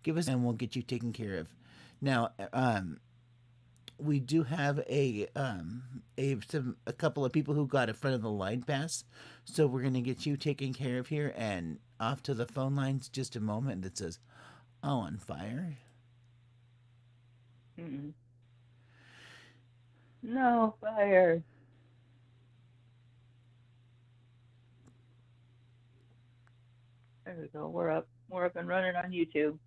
give us, and we'll get you taken care of. Now, we do have a couple of people who got a front of the line pass, so we're gonna get you taken care of here and off to the phone lines. Just a moment. That says all on fire. Mm-mm. No fire. There we go. We're up and running on YouTube.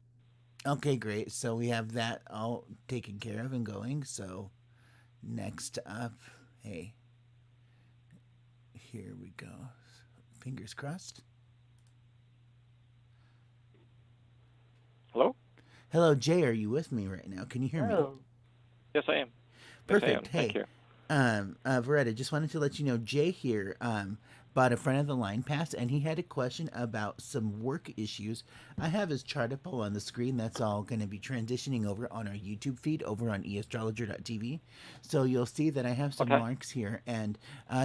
Okay, great. So we have that all taken care of and going. So next up, hey, here we go. Fingers crossed. Hello? Hello, Jay. Are you with me right now? Can you hear me? Oh. Yes, I am. Yes, I Perfect. am. Thank Hey, you. Veretta, just wanted to let you know Jay here bought a front of the line pass, and he had a question about some work issues. I have his chart up all on the screen. That's all going to be transitioning over on our YouTube feed over on eastrologer.tv. So you'll see that I have some Okay. marks here. And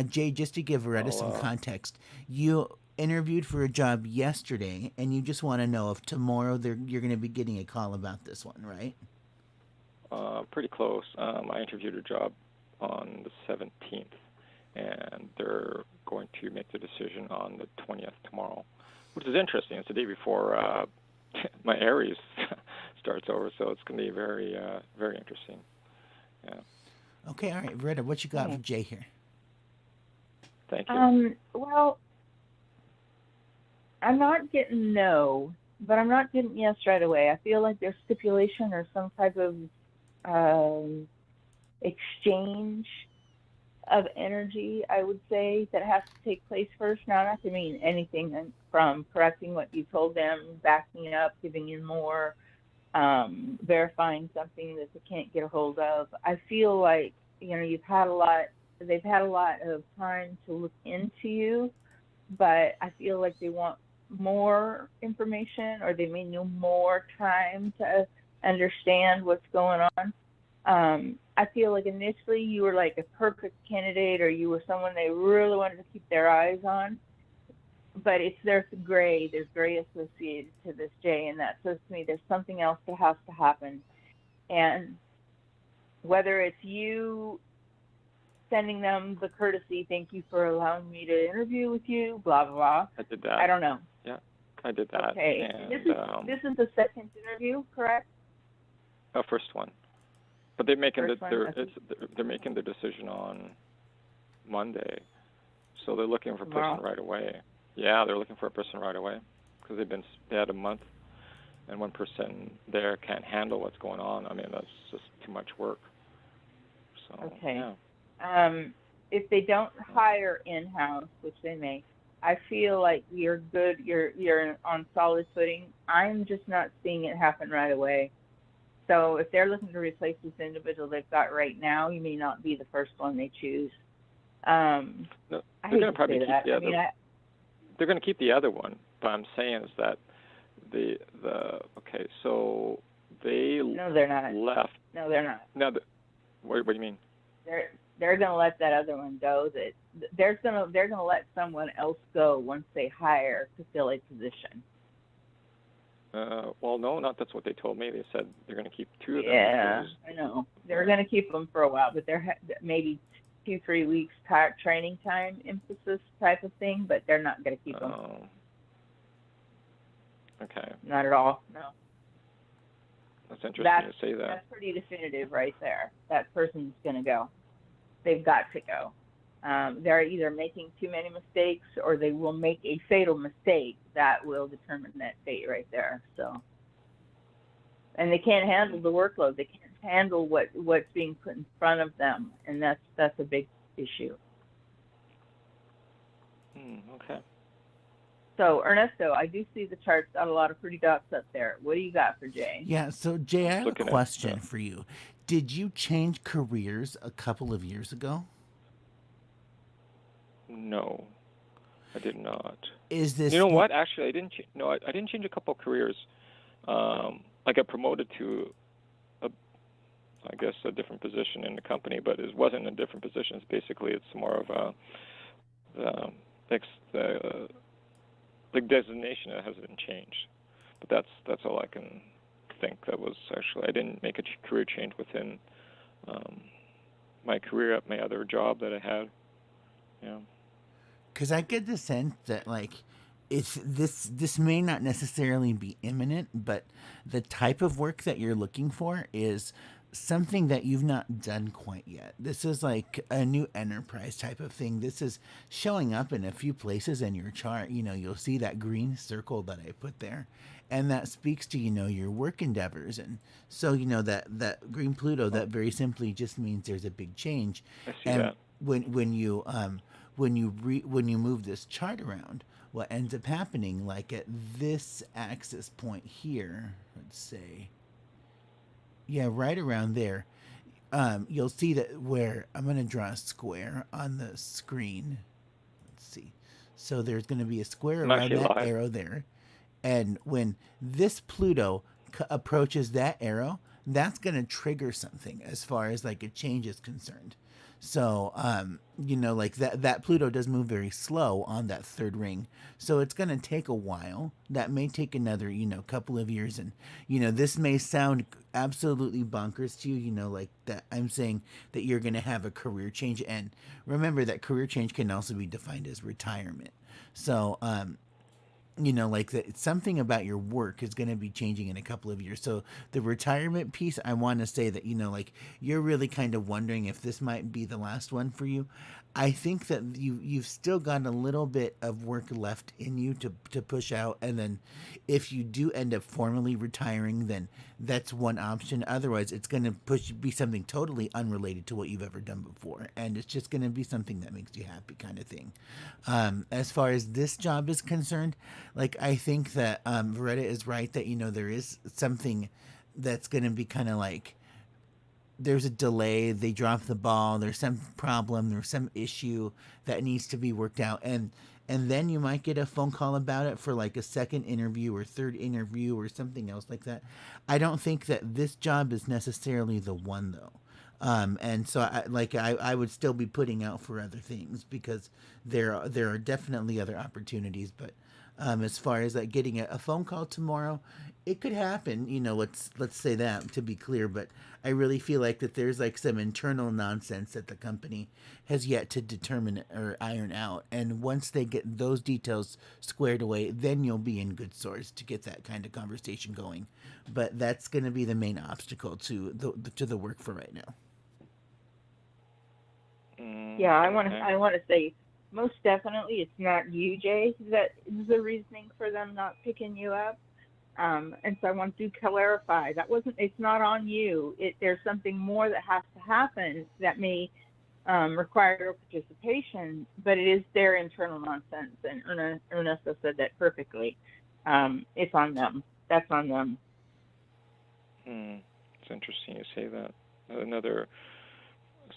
Jay, just to give Veretta some I'll, context, you interviewed for a job yesterday, and you just want to know if tomorrow you're going to be getting a call about this one, right? pretty close. I interviewed a job on the 17th, and they're going to make the decision on the 20th tomorrow, which is interesting. It's the day before my Aries starts over, so it's going to be very interesting. Yeah. Okay, all right, Veretta, what you got Hmm. for Jay here? Thank you. Well, I'm not getting no, but I'm not getting yes right away. I feel like there's stipulation or some type of um, exchange of energy, I would say, that has to take place first. Now, not to mean anything from correcting what you told them, backing up, giving in more, verifying something that they can't get a hold of. I feel like, they've had a lot of time to look into you, but I feel like they want more information or they may need more time to understand what's going on. I feel like initially you were like a perfect candidate or you were someone they really wanted to keep their eyes on, but there's gray associated to this J, and that says to me there's something else that has to happen. And whether it's you sending them the courtesy, thank you for allowing me to interview with you, blah blah blah. I did I that. don't know. Yeah, I did that, Okay, and and this is the second interview, correct? first one. But they're making First one. Okay, they're making the decision on Monday, so they're looking for a person tomorrow. right away. Yeah, they're looking for a person right away because they had a month, and one person there can't handle what's going on. I mean, that's just too much work. So Okay. yeah. If they don't hire in house, which they may, I feel like you're good. You're on solid footing. I'm just not seeing it happen right away. So if they're looking to replace this individual they've got right now, you may not be the first one they choose. Um, No, I they're hate going to to probably say keep that. the I other. mean, They're going to keep the other one. But I'm saying is that okay, so they no, they're not. left. No, they're not. Now, what do you mean? They're gonna let that other one go. That they're gonna let someone else go once they hire to fill a position. Well, no, not that's what they told me. They said they're going to keep two of them Yeah, because I know. They're uh, gonna keep them for a while, but maybe 2 3 weeks training time emphasis type of thing. But they're not gonna keep them. uh, okay, Not at all. No. that's interesting That's to say that. that's pretty definitive right there. That person's gonna go. They've got to go. They're either making too many mistakes or they will make a fatal mistake that will determine that fate right there. So, and they can't handle the workload. They can't handle what's being put in front of them, and that's a big issue. Okay. So, Ernesto, I do see the chart's got a lot of pretty dots up there. What do you got for Jay? Yeah, so Jay, I'm I just have a looking at. question for you. Did you change careers a couple of years ago? No, I did not. Is You this know what? Actually, I didn't. No, I didn't change a couple of careers. I got promoted to a, I guess, a different position in the company, but it wasn't a different position. It's more of a the the designation that hasn't changed. But that's all I can think that was actually, I didn't make a career change within my career at my other job that I had. Yeah. Because I get the sense that like it's this may not necessarily be imminent, but the type of work that you're looking for is something that you've not done quite yet. This is like a new enterprise type of thing. This is showing up in a few places in your chart. You know, you'll see that green circle that I put there, and that speaks to, you know, your work endeavors. And so, you know, that green Pluto, Oh, that very simply just means there's a big change. I see And that. when you move this chart around, what ends up happening, like at this axis point here, let's say, yeah, right around there, you'll see that where I'm going to draw a square on the screen. Let's see. So there's going to be a square I'm around actually that live. arrow there. And when this Pluto approaches that arrow, that's going to trigger something as far as like a change is concerned. So, you know, like that Pluto does move very slow on that third ring. So it's going to take a while. That may take another, you know, couple of years. And, you know, this may sound absolutely bonkers to you, you know, like that I'm saying that you're going to have a career change. And remember that career change can also be defined as retirement. So, you know, like that something about your work is going to be changing in a couple of years. So the retirement piece, I want to say that, you know, like you're really kind of wondering if this might be the last one for you. I think that you've still got a little bit of work left in you to push out, and then if you do end up formally retiring, then that's one option. Otherwise, it's going to be something totally unrelated to what you've ever done before, and it's just going to be something that makes you happy, kind of thing. As far as this job is concerned, like I think that Veretta is right that, you know, there is something that's going to be kind of like there's a delay, they drop the ball, there's some problem, there's some issue that needs to be worked out, and then you might get a phone call about it for like a second interview or third interview or something else like that. I don't think that this job is necessarily the one though. And so I would still be putting out for other things because there are definitely other opportunities. But as far as like getting a phone call tomorrow, it could happen. You know, let's say that to be clear. But I really feel like that there's like some internal nonsense that the company has yet to determine or iron out. And once they get those details squared away, then you'll be in good source to get that kind of conversation going. But that's going to be the main obstacle to the work for right now. Yeah, Okay. I want to say most definitely it's not you, Jay, that is the reasoning for them not picking you up. And so I want to clarify that wasn't, it's not on you. There's something more that has to happen that may require your participation, but it is their internal nonsense. And Ernesto said that perfectly. It's on them. That's on them. It's interesting you say that. Another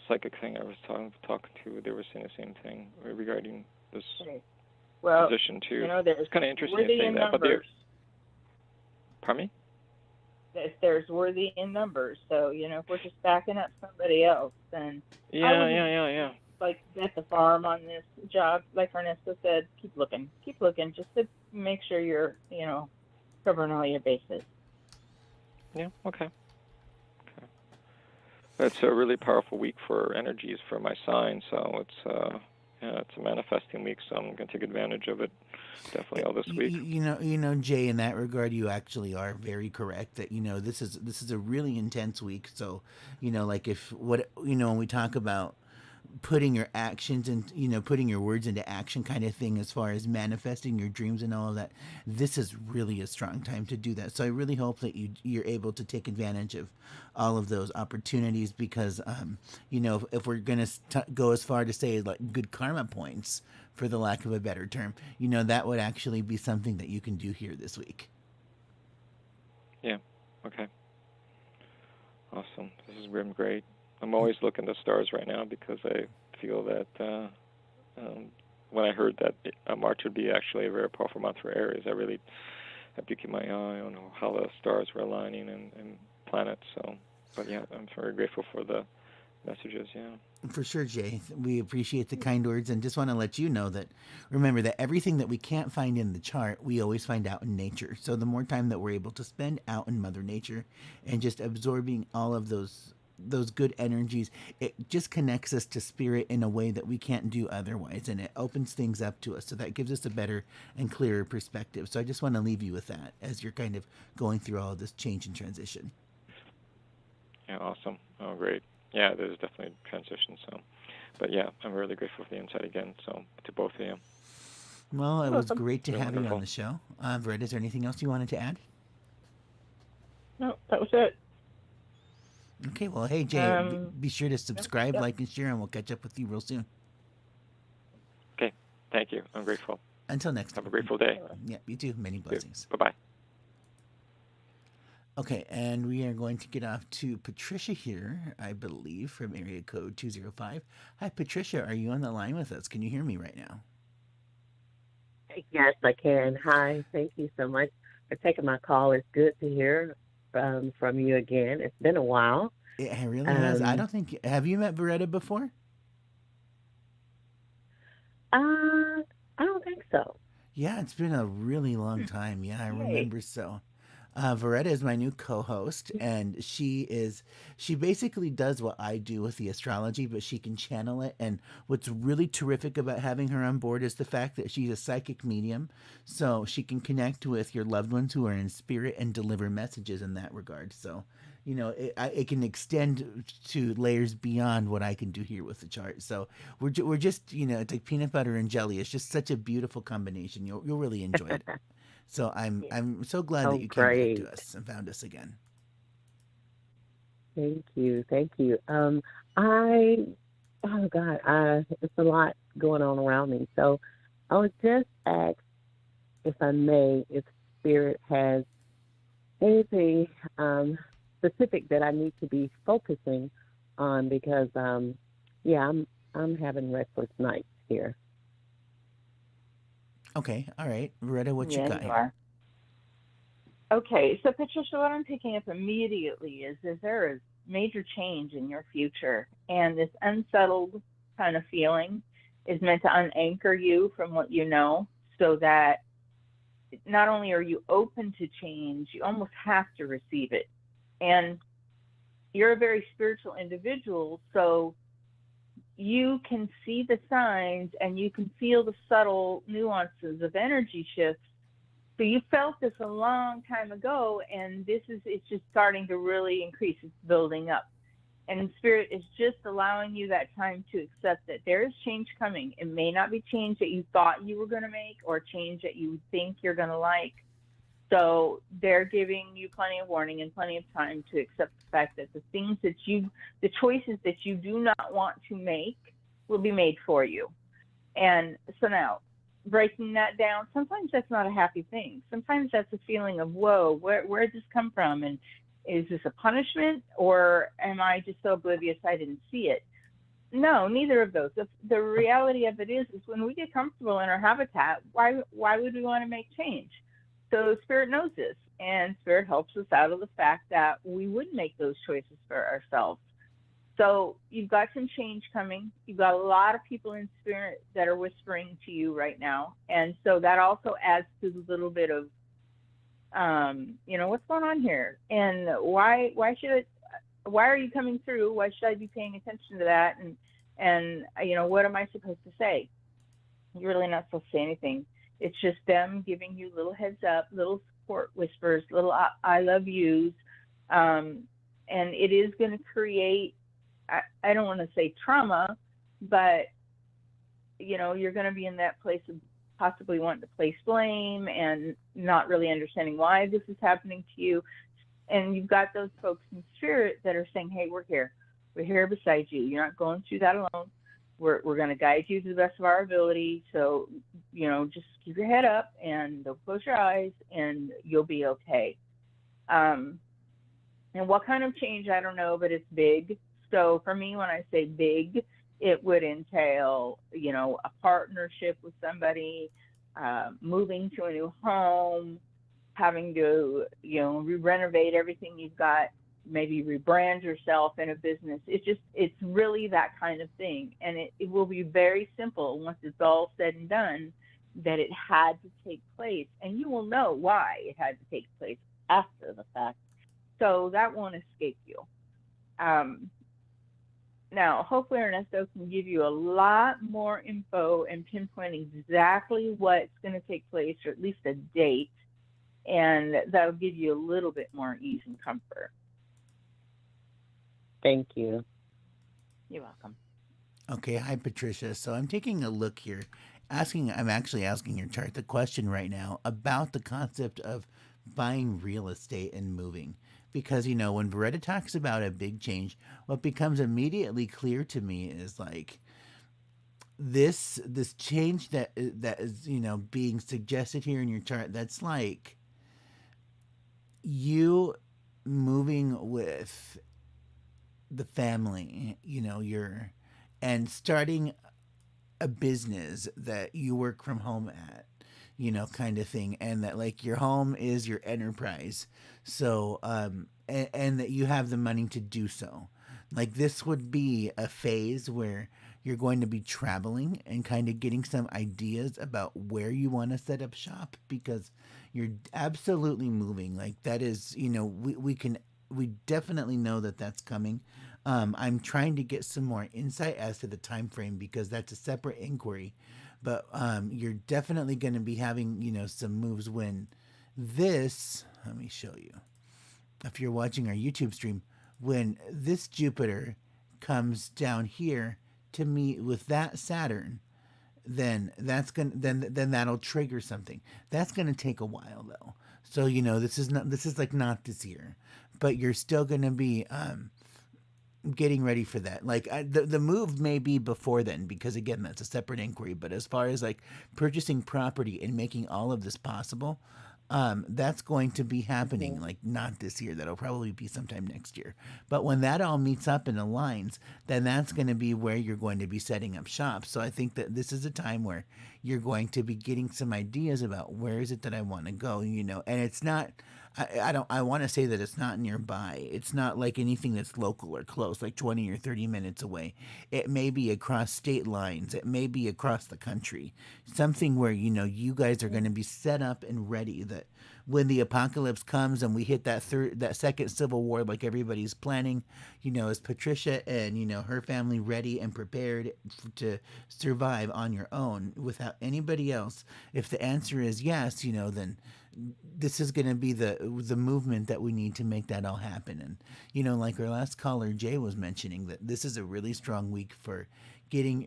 psychic thing I was talking to, they were saying the same thing regarding this Okay. Well, position you too. know, there's It's kind of interesting you worthy say in that, but they, numbers. pardon me? There's worthy in numbers. So, you know, if we're just backing up somebody else, then I Yeah, wouldn't yeah. like bet the farm on this job. Like Ernesto said, keep looking, just to make sure you're, you know, covering all your bases. Yeah, okay. It's a really powerful week for energies for my sign, so yeah, it's a manifesting week, so I'm going to take advantage of it definitely all this week. You know, Jay. In that regard, you actually are very correct. That, you know, this is a really intense week. So, you know, like if what you know when we talk about putting your actions and, you know, putting your words into action kind of thing, as far as manifesting your dreams and all of that, this is really a strong time to do that. So I really hope that you're able to take advantage of all of those opportunities, because you know, if we're gonna go as far to say like good karma points, for the lack of a better term, you know, that would actually be something that you can do here this week. Yeah, okay. Awesome. This has been great. I'm always looking at the stars right now because I feel that when I heard that March would be actually a very powerful month for Aries, I really have to keep my eye on how the stars were aligning and planets. So, but yeah, I'm very grateful for the messages. Yeah. For sure, Jay. We appreciate the kind words and just want to let you know that remember that everything that we can't find in the chart, we always find out in nature. So the more time that we're able to spend out in Mother Nature and just absorbing all of those good energies, it just connects us to spirit in a way that we can't do otherwise, and it opens things up to us. So that gives us a better and clearer perspective. So I just want to leave you with that as you're kind of going through all of this change and transition. Yeah. Awesome. Oh, great. Yeah, there's definitely transition. So, but yeah, I'm really grateful for the insight again. So to both of you. Well, it was Welcome. great to It's been have you on wonderful. the show. Brett, is there anything else you wanted to add? No, that was it. Okay, well, hey, Jay, be sure to subscribe, like, and share, and we'll catch up with you real soon. Okay. Thank you. I'm grateful. Until next time. Have a grateful day. Yeah, you too. Many blessings. Bye bye. Okay, and we are going to get off to Patricia here, I believe, from area code 205. Hi, Patricia. Are you on the line with us? Can you hear me right now? Yes, I can. Hi, thank you so much for taking my call. It's good to hear from you again. It's been a while. It really has. I Um, don't think. Have you met Beretta before? I don't think so. Yeah, it's been a really long time. Yeah, I Hey. remember so. Veretta is my new co-host, and she basically does what I do with the astrology, but she can channel it. And what's really terrific about having her on board is the fact that she's a psychic medium, so she can connect with your loved ones who are in spirit and deliver messages in that regard. So, it can extend to layers beyond what I can do here with the chart. So we're just it's like peanut butter and jelly. It's just such a beautiful combination. You'll really enjoy it. So I'm so glad that Oh, you came back to great. us and found us again. Thank you. Thank you. I, oh God, it's a lot going on around me. So I was just asked, if I may, if Spirit has anything specific that I need to be focusing on because, yeah, I'm having restless nights here. Okay, all right, Loretta, what you Yeah, got you here? are. Okay, so Patricia, what I'm picking up immediately is there a major change in your future, and this unsettled kind of feeling is meant to unanchor you from what you know, so that not only are you open to change, you almost have to receive it. And you're a very spiritual individual, so you can see the signs and you can feel the subtle nuances of energy shifts. So you felt this a long time ago, and it's just starting to really increase. It's building up. And Spirit is just allowing you that time to accept that there is change coming. It may not be change that you thought you were going to make or change that you think you're going to like. So they're giving you plenty of warning and plenty of time to accept the fact that the choices that you do not want to make will be made for you. And so now, breaking that down, sometimes that's not a happy thing. Sometimes that's a feeling of, whoa, where did this come from? And is this a punishment, or am I just so oblivious I didn't see it? No, neither of those. The reality of it is when we get comfortable in our habitat, why would we want to make change? So Spirit knows this, and Spirit helps us out of the fact that we would make those choices for ourselves. So you've got some change coming. You've got a lot of people in Spirit that are whispering to you right now, and so that also adds to the little bit of, what's going on here, and why are you coming through? Why should I be paying attention to that? And what am I supposed to say? You're really not supposed to say anything. It's just them giving you little heads up, little support whispers, little I love yous. And it is going to create, I don't want to say trauma, but, you're going to be in that place of possibly wanting to place blame and not really understanding why this is happening to you. And you've got those folks in Spirit that are saying, hey, we're here. We're here beside you. You're not going through that alone. We're going to guide you to the best of our ability. So, just keep your head up and don't close your eyes and you'll be okay. And what kind of change, I don't know, but it's big. So for me, when I say big, it would entail, a partnership with somebody, moving to a new home, having to, renovate everything you've got maybe rebrand yourself in a business. It's really that kind of thing. And it will be very simple once it's all said and done that it had to take place. And you will know why it had to take place after the fact. So that won't escape you. Now, hopefully Ernesto can give you a lot more info and pinpoint exactly what's going to take place, or at least a date, and that'll give you a little bit more ease and comfort. Thank you. You're welcome. Okay, hi Patricia. So I'm taking a look here. I'm actually asking your chart the question right now about the concept of buying real estate and moving. Because, when Beretta talks about a big change, what becomes immediately clear to me is like this change that is, being suggested here in your chart, that's like you moving with the family, and starting a business that you work from home at, kind of thing, and that like your home is your enterprise. So, and that you have the money to do so. Like this would be a phase where you're going to be traveling and kind of getting some ideas about where you want to set up shop, because you're absolutely moving. Like that is, we definitely know that that's coming. I'm trying to get some more insight as to the time frame, because that's a separate inquiry. But you're definitely going to be having, some moves when this. Let me show you. If you're watching our YouTube stream, when this Jupiter comes down here to meet with that Saturn, then then that'll trigger something. That's gonna take a while though. So this is like not this year, but you're still gonna be getting ready for that. Like the move may be before then, because again that's a separate inquiry. But as far as like purchasing property and making all of this possible, that's going to be happening like not this year. That'll probably be sometime next year. But when that all meets up and aligns, then that's going to be where you're going to be setting up shop. So I think that this is a time where you're going to be getting some ideas about where is it that I want to go, and it's not, I want to say that it's not nearby. It's not like anything that's local or close, like 20 or 30 minutes away. It may be across state lines. It may be across the country. Something where, you guys are going to be set up and ready, that when the apocalypse comes and we hit that second civil war, like everybody's planning, is Patricia and, her family ready and prepared to survive on your own without anybody else? If the answer is yes, then this is going to be the movement that we need to make that all happen. And like our last caller Jay was mentioning, that this is a really strong week for getting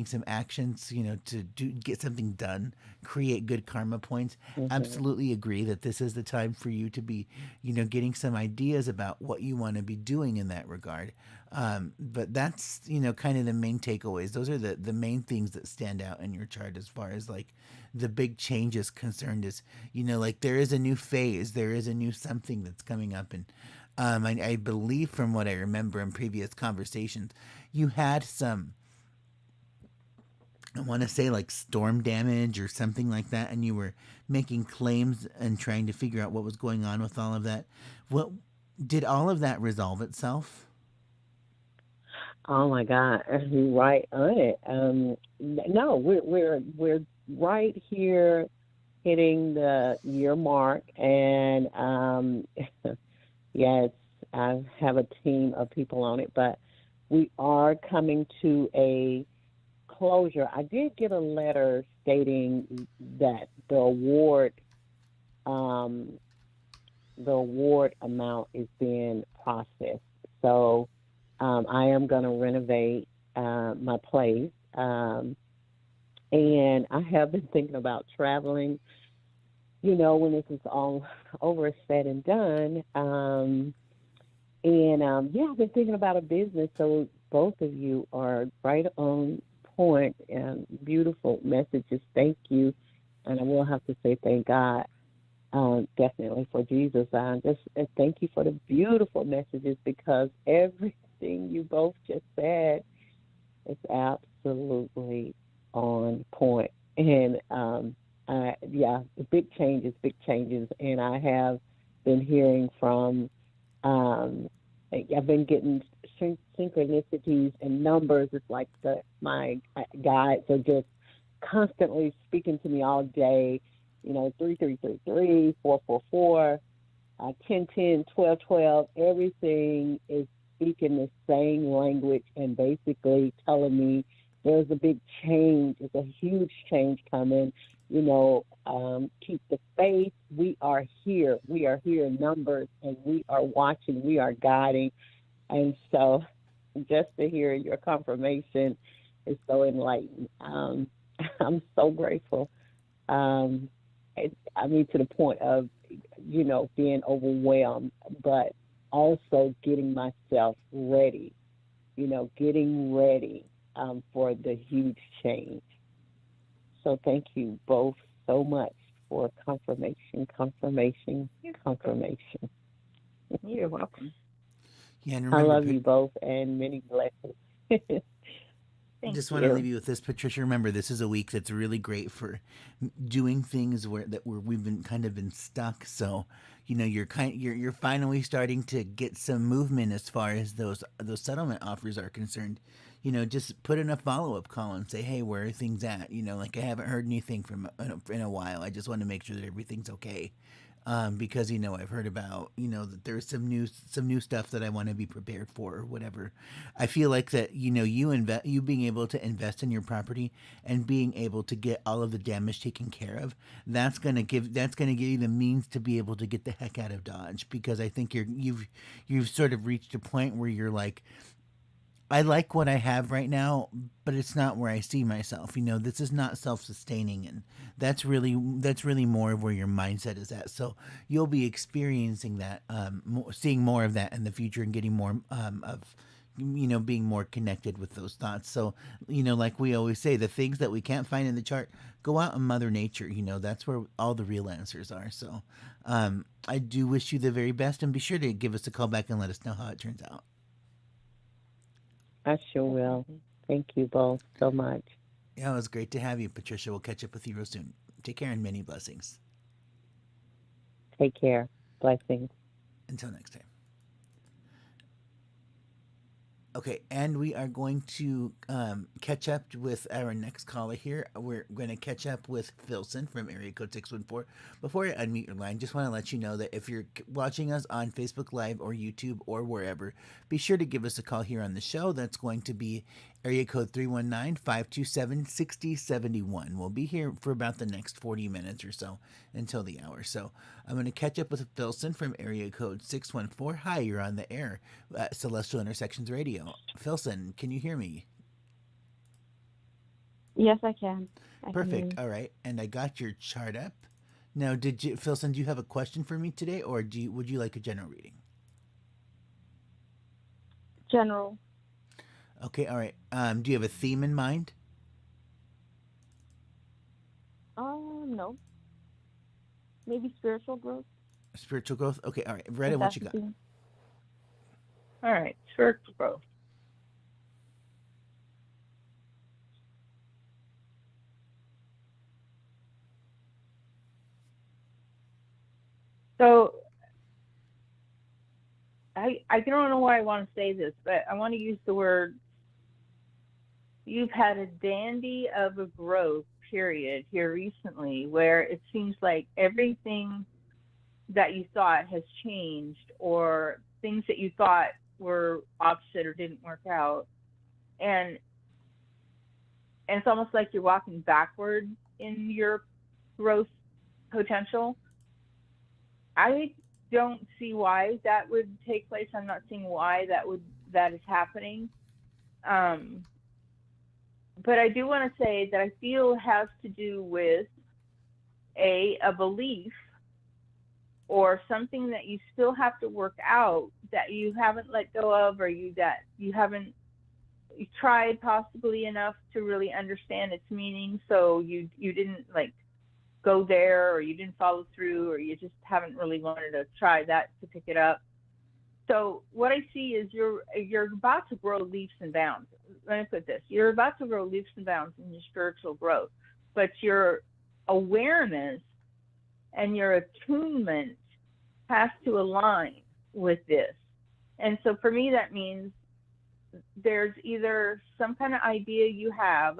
some actions, to get something done, create good karma points. Absolutely agree that this is the time for you to be, getting some ideas about what you want to be doing in that regard. But that's, kind of the main takeaways. Those are the main things that stand out in your chart as far as like the big change is concerned. Is, like there is a new phase, there is a new something that's coming up. And I believe from what I remember in previous conversations, you had some, I want to say like storm damage or something like that, and you were making claims and trying to figure out what was going on with all of that. What did all of that resolve itself? Oh my God, you're right on it. No, we're right here hitting the year mark, and yes, I have a team of people on it, but we are coming to a closure. I did get a letter stating that the award amount is being processed. So I am going to renovate my place, and I have been thinking about traveling. When this is all over, said and done. I've been thinking about a business. So both of you are right on point, and beautiful messages. Thank you. And I will have to say thank God, definitely for Jesus. I just thank you for the beautiful messages, because everything you both just said is absolutely on point. And big changes. And I have been hearing from I've been getting synchronicities and numbers. It's like my guides are just constantly speaking to me all day. 3333, 444, 1010, 1212. Everything is speaking the same language and basically telling me there's a big change. It's a huge change coming. Keep the faith. We are here. We are here in numbers, and we are watching. We are guiding. And so just to hear your confirmation is so enlightening. I'm so grateful. To the point of, being overwhelmed, but also getting myself ready, getting ready for the huge change. So thank you both so much for confirmation. You're welcome. Yeah, and I remember, love you both, and many blessings. Thank just you. want to leave you with this, Patricia. Remember, this is a week that's really great for doing things where we've been stuck. So, you're finally starting to get some movement as far as those settlement offers are concerned. Just put in a follow up call and say, hey, where are things at? Like I haven't heard anything from in a while. I just want to make sure that everything's okay. Because I've heard about that there's some new stuff that I want to be prepared for or whatever. I feel like that you being able to invest in your property and being able to get all of the damage taken care of, that's gonna give you the means to be able to get the heck out of Dodge, because I think you've sort of reached a point where you're like, I like what I have right now, but it's not where I see myself. This is not self-sustaining, and that's really more of where your mindset is at. So you'll be experiencing that, seeing more of that in the future, and getting more of being more connected with those thoughts. So like we always say, the things that we can't find in the chart, go out in Mother Nature. That's where all the real answers are. So I do wish you the very best, and be sure to give us a call back and let us know how it turns out. I sure will. Thank you both so much. Yeah, it was great to have you, Patricia. We'll catch up with you real soon. Take care, and many blessings. Take care. Blessings. Until next time. Okay, and we are going to catch up with our next caller here. We're going to catch up with Philson from area code 614. Before I unmute your line, just want to let you know that if you're watching us on Facebook Live or YouTube or wherever, be sure to give us a call here on the show. That's going to be area code 319-527-6071. We'll be here for about the next 40 minutes or so until the hour. So I'm going to catch up with Philson from area code 614. Hi, you're on the air at Celestial Intersections Radio. Philson, can you hear me? Yes, I can. Perfect. All right. And I got your chart up. Now, Philson, do you have a question for me today, or would you like a general reading? General. Okay. All right. Do you have a theme in mind? No. Maybe spiritual growth. Spiritual growth? Okay. All right. Retta, what you got? All right. Spiritual growth. So I don't know why I want to say this, but I want to use the word, you've had a dandy of a growth period here recently where it seems like everything that you thought has changed, or things that you thought were opposite or didn't work out. And it's almost like you're walking backward in your growth potential. I don't see why that would take place. I'm not seeing why that is happening. But I do want to say that I feel it has to do with a belief or something that you still have to work out, that you haven't let go of, or you haven't tried possibly enough to really understand its meaning. So you didn't go there, or you didn't follow through, or you just haven't really wanted to try that to pick it up. So what I see is you're about to grow leaps and bounds. Let me put this: you're about to grow leaps and bounds in your spiritual growth, but your awareness and your attunement has to align with this. And so for me, that means there's either some kind of idea you have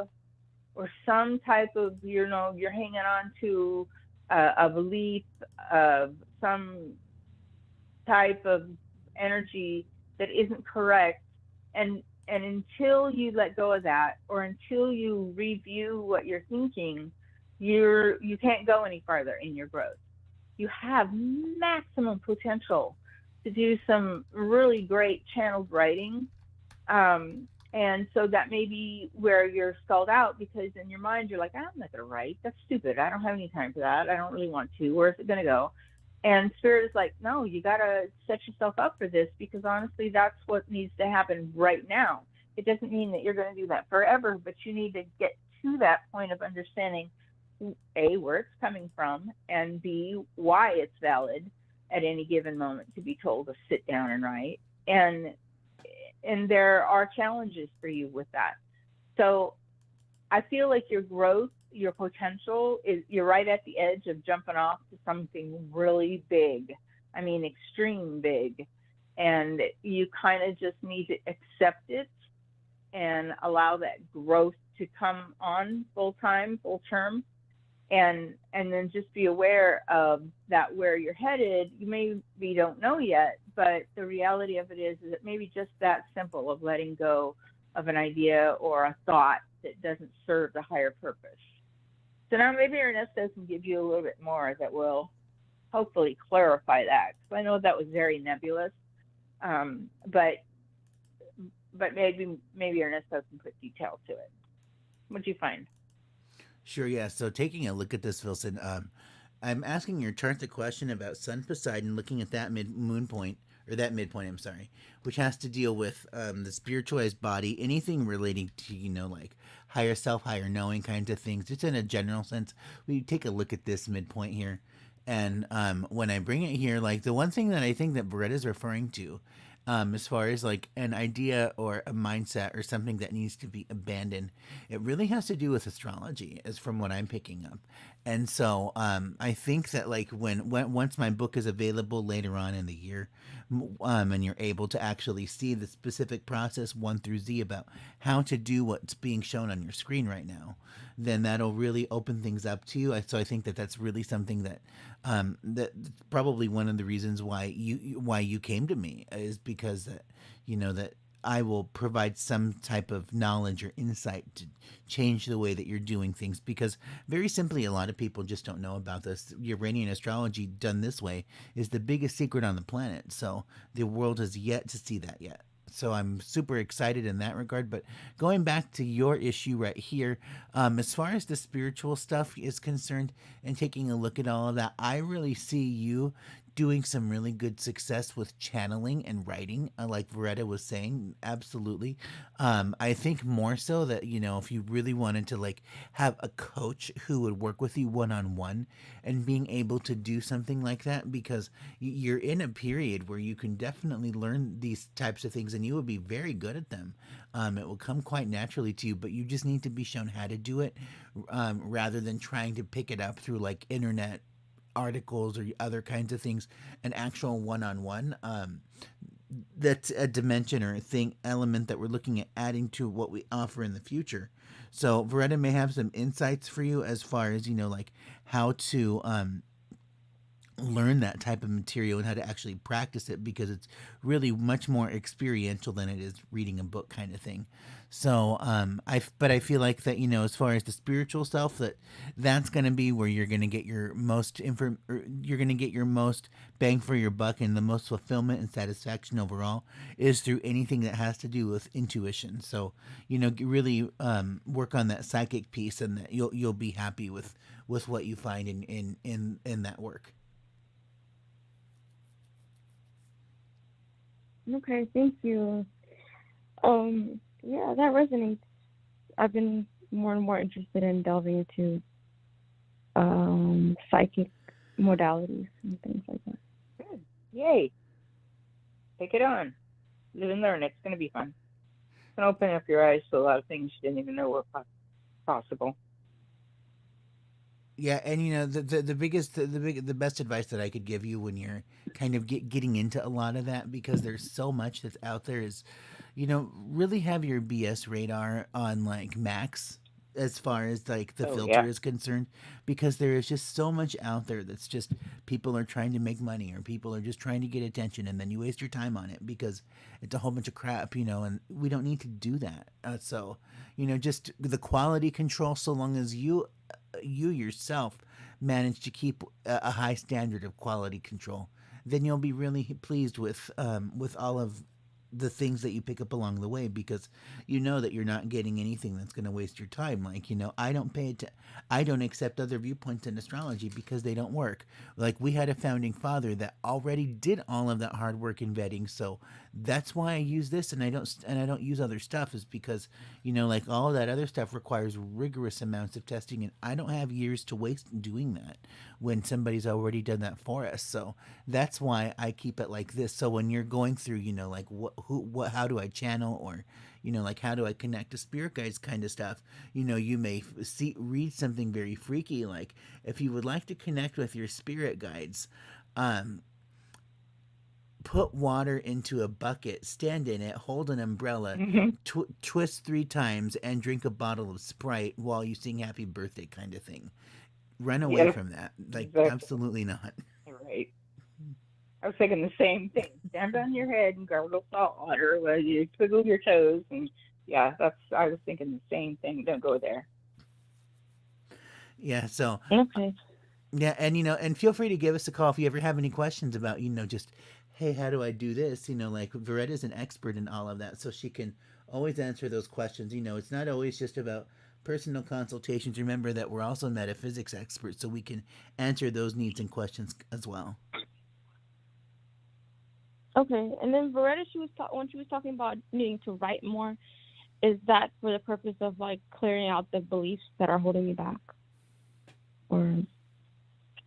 or some type of, you're hanging on to a belief of some type of energy that isn't correct. And until you let go of that, or until you review what you're thinking, you can't go any farther in your growth. You have maximum potential to do some really great channeled writing. And so that may be where you're stalled out, because in your mind you're like, I'm not going to write. That's stupid. I don't have any time for that. I don't really want to. Where's it going to go? And Spirit is like, no, you got to set yourself up for this, because honestly, that's what needs to happen right now. It doesn't mean that you're going to do that forever, but you need to get to that point of understanding, A, where it's coming from, and B, why it's valid at any given moment to be told to sit down and write. And there are challenges for you with that. So I feel like your growth, your potential is, you're right at the edge of jumping off to something really big. I mean, extreme big. And you kind of just need to accept it and allow that growth to come on full time, full term. And then just be aware of that, where you're headed. You maybe don't know yet, but the reality of it is that maybe just that simple of letting go of an idea or a thought that doesn't serve the higher purpose. So now maybe Ernesto can give you a little bit more that will hopefully clarify that, because I know that was very nebulous, but maybe Ernesto can put detail to it. What'd you find? Sure, yeah. So taking a look at this, Wilson, I'm asking your chart the question about Sun Poseidon, looking at that moon point, or that midpoint, I'm sorry, which has to deal with the spiritualized body, anything relating to, like higher self, higher knowing kinds of things. Just in a general sense, we take a look at this midpoint here. And when I bring it here, like the one thing that I think that Beretta's referring to, as far as like an idea or a mindset or something that needs to be abandoned, it really has to do with astrology, as from what I'm picking up. And so I think that like when once my book is available later on in the year, and you're able to actually see the specific process 1 through Z about how to do what's being shown on your screen right now, then that'll really open things up to you. So I think that that's really something that that's probably one of the reasons why you came to me, is because that that I will provide some type of knowledge or insight to change the way that you're doing things. Because very simply, a lot of people just don't know about this. Uranian astrology done this way is the biggest secret on the planet. So the world has yet to see that yet. So I'm super excited in that regard. But going back to your issue right here, as far as the spiritual stuff is concerned and taking a look at all of that, I really see you doing some really good success with channeling and writing, like Veretta was saying. Absolutely. I think more so that, if you really wanted to like have a coach who would work with you one-on-one and being able to do something like that, because you're in a period where you can definitely learn these types of things and you will be very good at them. It will come quite naturally to you, but you just need to be shown how to do it, rather than trying to pick it up through like internet articles or other kinds of things. An actual one-on-one, that's a dimension or a thing element that we're looking at adding to what we offer in the future. So Veretta may have some insights for you as far as like how to learn that type of material and how to actually practice it, because it's really much more experiential than it is reading a book kind of thing. So I feel like that, as far as the spiritual self, that's going to be where you're going to get your most you're going to get your most bang for your buck, and the most fulfillment and satisfaction overall is through anything that has to do with intuition. So really work on that psychic piece, and that you'll be happy with what you find in that work. Okay, thank you. Yeah, that resonates. I've been more and more interested in delving into psychic modalities and things like that. Good. Yay. Take it on. Live and learn. It's going to be fun. It's going to open up your eyes to a lot of things you didn't even know were possible. Yeah, and the biggest the best advice that I could give you when you're kind of getting into a lot of that, because there's so much that's out there, is really have your BS radar on like max as far as like the Oh filter yeah. is concerned, because there is just so much out there that's just people are trying to make money or people are just trying to get attention, and then you waste your time on it because it's a whole bunch of crap, and we don't need to do that. So just the quality control, so long as you yourself manage to keep a high standard of quality control, then you'll be really pleased with all of the things that you pick up along the way, because you know that you're not getting anything that's going to waste your time. Like, I don't accept other viewpoints in astrology because they don't work. Like, we had a founding father that already did all of that hard work in vetting, so that's why I use this, and I don't use other stuff, is because like all of that other stuff requires rigorous amounts of testing, and I don't have years to waste doing that when somebody's already done that for us. So that's why I keep it like this. So when you're going through, like how do I channel, or like how do I connect to spirit guides kind of stuff, you may read something very freaky, like if you would like to connect with your spirit guides, um, put water into a bucket, stand in it, hold an umbrella, Hmm. twist 3 times, and drink a bottle of Sprite while you sing happy birthday kind of thing. Run away Yep. from that. Like, Exactly. absolutely not. Right. I was thinking the same thing. Stand on your head and gargle salt water while you twiddle your toes, and yeah, that's. I was thinking the same thing. Don't go there. Yeah, so Okay. yeah, and feel free to give us a call if you ever have any questions about, just, hey, how do I do this? Like Veretta's an expert in all of that, so she can always answer those questions. It's not always just about personal consultations. Remember that we're also metaphysics experts, so we can answer those needs and questions as well. Okay. And then Veretta, when she was talking about needing to write more, is that for the purpose of like clearing out the beliefs that are holding you back, or is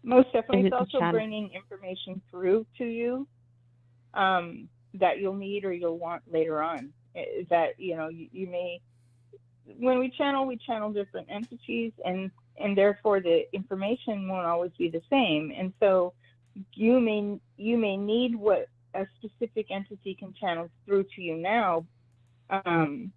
Most definitely, it's it to also channel? bringing information through to you that you'll need or you'll want later on. That you may, when we channel different entities, and therefore the information won't always be the same. And so you may need what a specific entity can channel through to you now, um,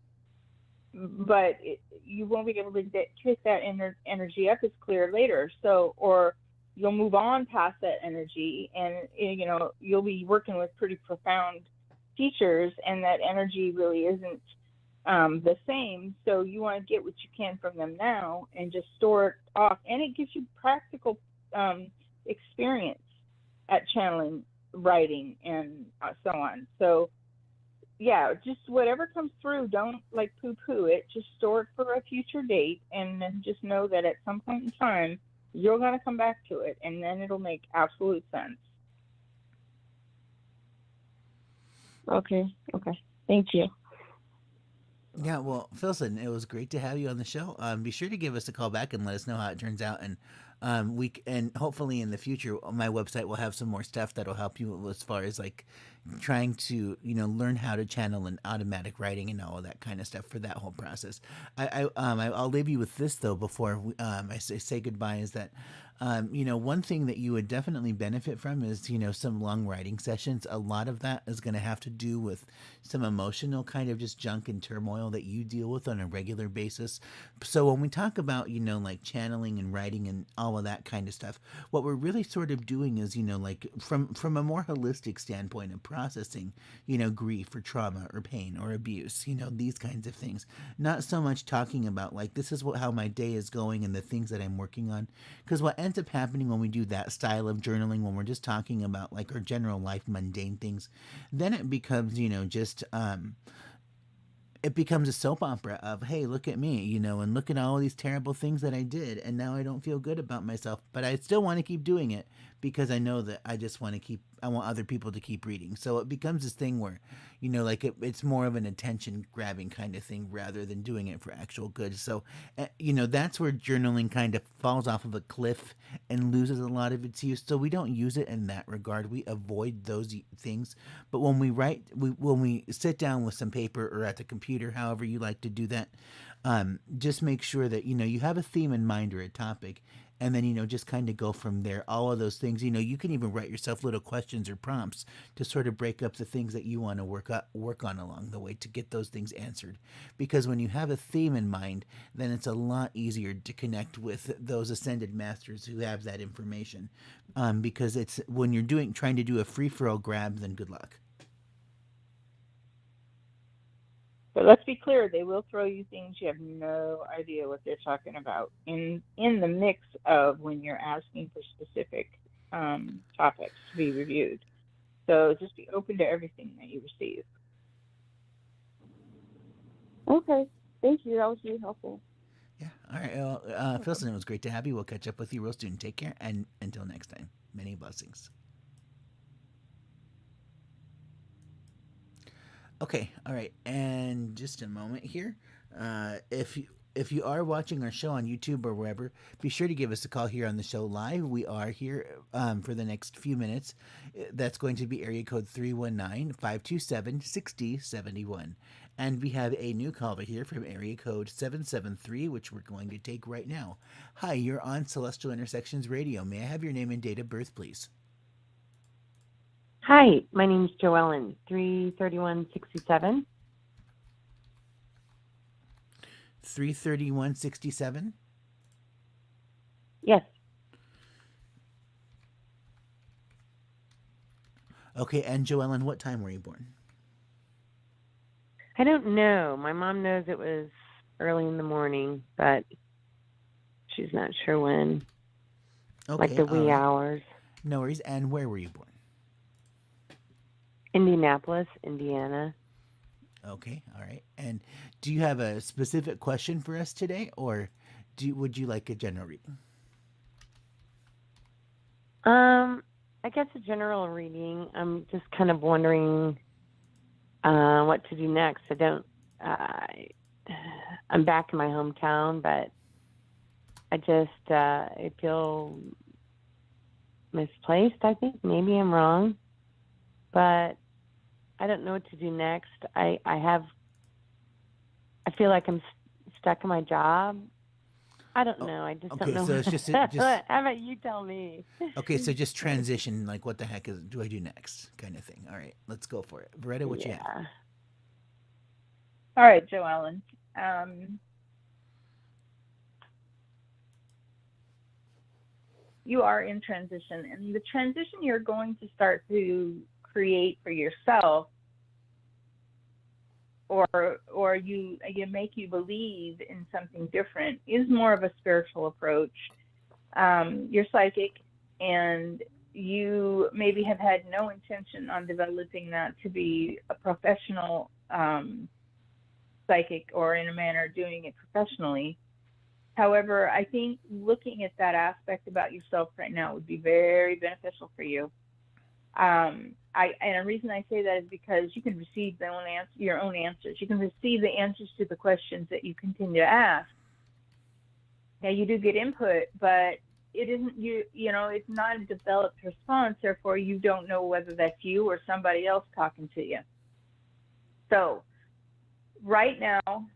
but you won't be able to pick that energy up as clear later. So, or you'll move on past that energy, and you'll be working with pretty profound teachers, and that energy really isn't the same. So you want to get what you can from them now and just store it off, and it gives you practical experience at channeling, writing, and so on. So yeah, just whatever comes through, don't like poo poo it. Just store it for a future date, and then just know that at some point in time, you're going to come back to it, and then it'll make absolute sense. Okay. Okay. Thank you. Yeah, well, Philson, it was great to have you on the show. Be sure to give us a call back and let us know how it turns out, and and hopefully in the future, my website will have some more stuff that'll help you as far as like trying to learn how to channel and automatic writing and all of that kind of stuff for that whole process. I'll leave you with this though before I say goodbye, is that one thing that you would definitely benefit from is some long writing sessions. A lot of that is going to have to do with some emotional kind of just junk and turmoil that you deal with on a regular basis. So when we talk about like channeling and writing and all of that kind of stuff, what we're really sort of doing is like from a more holistic standpoint of processing grief or trauma or pain or abuse, these kinds of things. Not so much talking about like this is how my day is going and the things that I'm working on, because what ends up happening when we do that style of journaling, when we're just talking about like our general life mundane things, then it becomes just it becomes a soap opera of, hey, look at me, and look at all these terrible things that I did, and now I don't feel good about myself, but I still want to keep doing it because I know that I want other people to keep reading. So it becomes this thing where, like it's more of an attention grabbing kind of thing rather than doing it for actual good. So, that's where journaling kind of falls off of a cliff and loses a lot of its use. So we don't use it in that regard. We avoid those things. But when we write, when we sit down with some paper or at the computer, however you like to do that, just make sure that you have a theme in mind or a topic, and then just kind of go from there. All of those things, you can even write yourself little questions or prompts to sort of break up the things that you want to work on along the way to get those things answered. Because when you have a theme in mind, then it's a lot easier to connect with those ascended masters who have that information. Because it's when you're trying to do a free for all grab, then good luck. But let's be clear, they will throw you things you have no idea what they're talking about in the mix of when you're asking for specific topics to be reviewed. So just be open to everything that you receive. Okay. Thank you. That was really helpful. Yeah. All right. Well, Philson, it was great to have you. We'll catch up with you real soon. Take care, and until next time, many blessings. Okay, all right, and just a moment here. If you are watching our show on YouTube or wherever, be sure to give us a call here on the show live. We are here for the next few minutes. That's going to be area code 319-527-6071. And we have a new caller here from area code 773, which we're going to take right now. Hi, you're on Celestial Intersections Radio. May I have your name and date of birth, please? Hi, my name's Joellen, 33167. 33167? Yes. Okay, and Joellen, what time were you born? I don't know. My mom knows it was early in the morning, but she's not sure when. Okay, like the wee right. hours. No worries. And where were you born? Indianapolis, Indiana. Okay, all right. And do you have a specific question for us today, or would you like a general reading? I guess a general reading. I'm just kind of wondering what to do next. I'm back in my hometown, but I feel misplaced, I think. Maybe I'm wrong, but I don't know what to do next. I feel like I'm stuck in my job. I don't know. I just don't know. So it's just How about you tell me? Okay, so just transition, like what the heck do I do next kind of thing. All right, let's go for it. Veretta, what you have? All right, Joellen. You are in transition, and the transition you're going to start to create for yourself, or you make you believe in something different, is more of a spiritual approach. You're psychic, and you maybe have had no intention on developing that to be a professional psychic, or in a manner doing it professionally. However, I think looking at that aspect about yourself right now would be very beneficial for you. And the reason I say that is because you can receive your own answers. You can receive the answers to the questions that you continue to ask. Now, you do get input, but it isn't it's not a developed response. Therefore, you don't know whether that's you or somebody else talking to you. So, right now,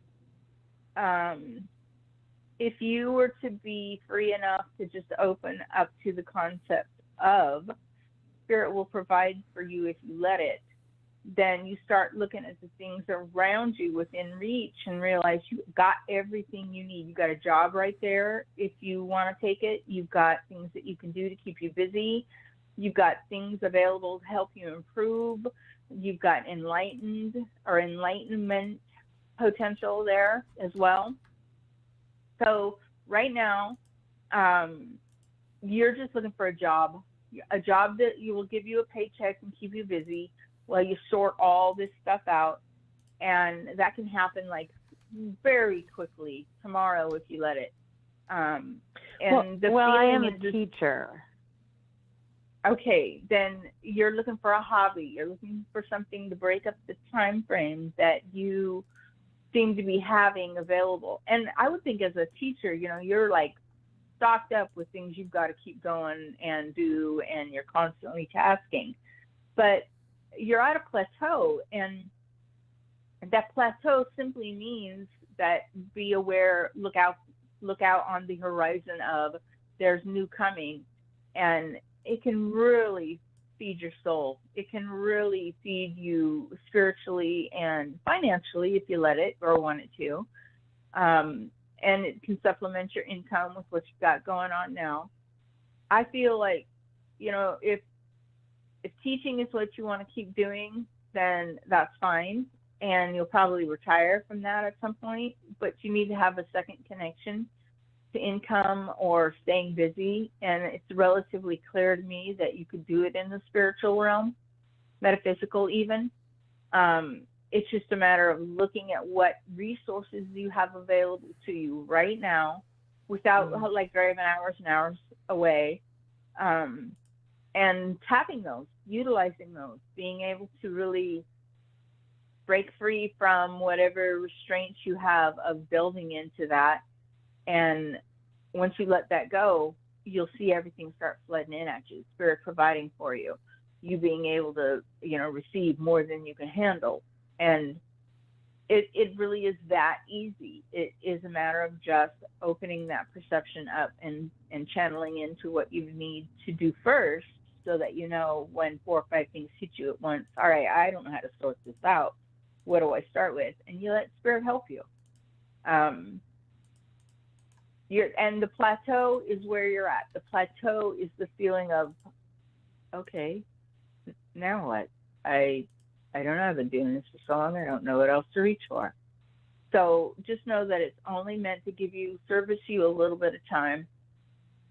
if you were to be free enough to just open up to the concept of Spirit will provide for you if you let it, then you start looking at the things around you within reach and realize you got everything you need. You got a job right there if you want to take it. You've got things that you can do to keep you busy. You've got things available to help you improve. You've got enlightenment potential there as well. So right now, you're just looking for a job that you will give you a paycheck and keep you busy while you sort all this stuff out. And that can happen like very quickly tomorrow if you let it. I am a teacher. Okay, then you're looking for a hobby. You're looking for something to break up the time frame that you seem to be having available. And I would think as a teacher, you're like stocked up with things you've got to keep going and do, and you're constantly tasking. But you're at a plateau, and that plateau simply means that be aware, look out on the horizon of there's new coming, and it can really feed your soul. It can really feed you spiritually and financially if you let it or want it to. And it can supplement your income with what you've got going on now. I feel like, if teaching is what you want to keep doing, then that's fine. And you'll probably retire from that at some point, but you need to have a second connection to income or staying busy. And it's relatively clear to me that you could do it in the spiritual realm, metaphysical even. It's just a matter of looking at what resources you have available to you right now without like driving hours and hours away, and tapping those, utilizing those, being able to really break free from whatever restraints you have of building into that. And once you let that go, you'll see everything start flooding in at you, spirit providing for you, you being able to, receive more than you can handle. And it really is that easy. It is a matter of just opening that perception up and channeling into what you need to do first, so that when 4 or 5 things hit you at once, all right, I don't know how to sort this out. What do I start with? And you let spirit help you. And the plateau is where you're at. The plateau is the feeling of, okay, now what? I don't know. I've been doing this for so long. I don't know what else to reach for. So just know that it's only meant to service you a little bit of time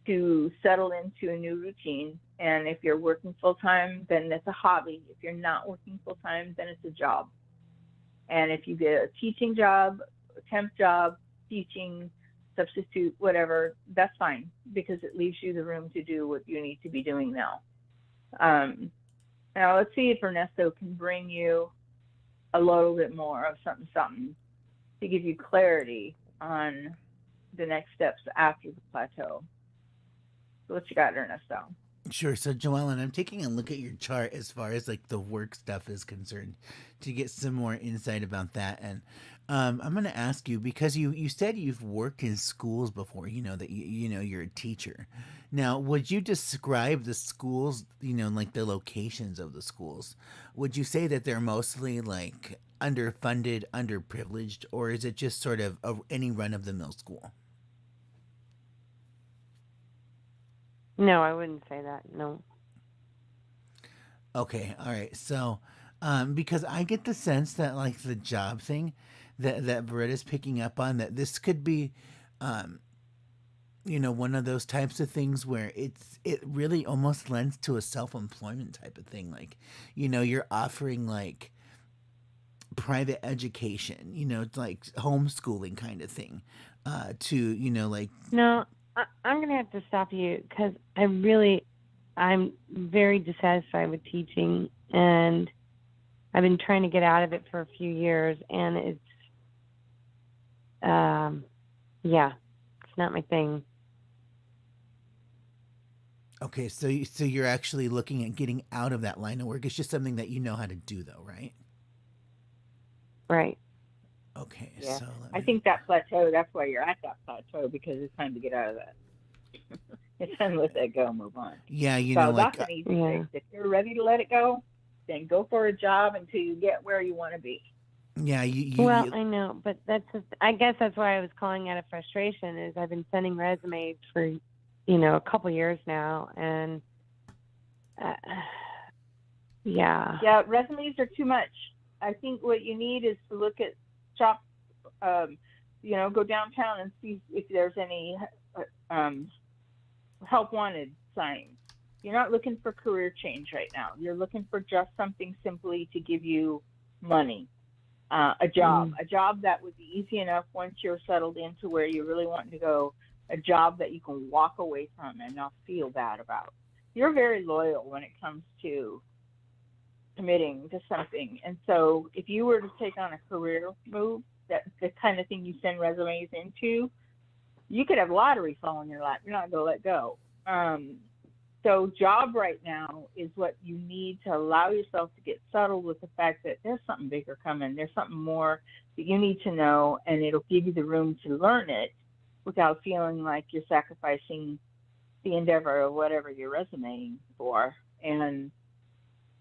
to settle into a new routine. And if you're working full time, then it's a hobby. If you're not working full time, then it's a job. And if you get a teaching job, a temp job, teaching, substitute, whatever, that's fine, because it leaves you the room to do what you need to be doing now. Now let's see if Ernesto can bring you a little bit more of something to give you clarity on the next steps after the plateau. So what you got, Ernesto? Sure. So, Joellen, I'm taking a look at your chart as far as like the work stuff is concerned to get some more insight about that. And I'm going to ask you, because you said you've worked in schools before, that you're a teacher. Now, would you describe the schools, like the locations of the schools? Would you say that they're mostly like underfunded, underprivileged, or is it just sort of any run of the mill school? No, I wouldn't say that. No. Okay, all right. So, because I get the sense that like the job thing that Beretta's picking up on, that this could be, one of those types of things where it really almost lends to a self-employment type of thing. Like, you're offering like private education, it's like homeschooling kind of thing, to, like. No, I'm going to have to stop you, because I'm very dissatisfied with teaching, and I've been trying to get out of it for a few years, and it's not my thing. Okay, so you're actually looking at getting out of that line of work. It's just something that you know how to do, though, right? Right. Okay, Yeah. so I think that plateau, that's why you're at that plateau, because it's time to get out of that. It's time to let that go and move on. Yeah, So like that's an easy fix. If you're ready to let it go, then go for a job until you get where you want to be. yeah, I know, but I guess that's why I was calling out of frustration. Is I've been sending resumes for, a couple years now, and Yeah, resumes are too much. I think what you need is to look at shop, go downtown and see if there's any help wanted signs. You're not looking for career change right now. You're looking for just something simply to give you money, a job that would be easy enough once you're settled into where you really want to go, a job that you can walk away from and not feel bad about. You're very loyal when it comes to committing to something. And so if you were to take on a career move, that's the kind of thing you send resumes into, you could have lottery fall in your lap. You're not going to let go. So job right now is what you need to allow yourself to get settled with the fact that there's something bigger coming. There's something more that you need to know, and it'll give you the room to learn it without feeling like you're sacrificing the endeavor of whatever you're resumeing for and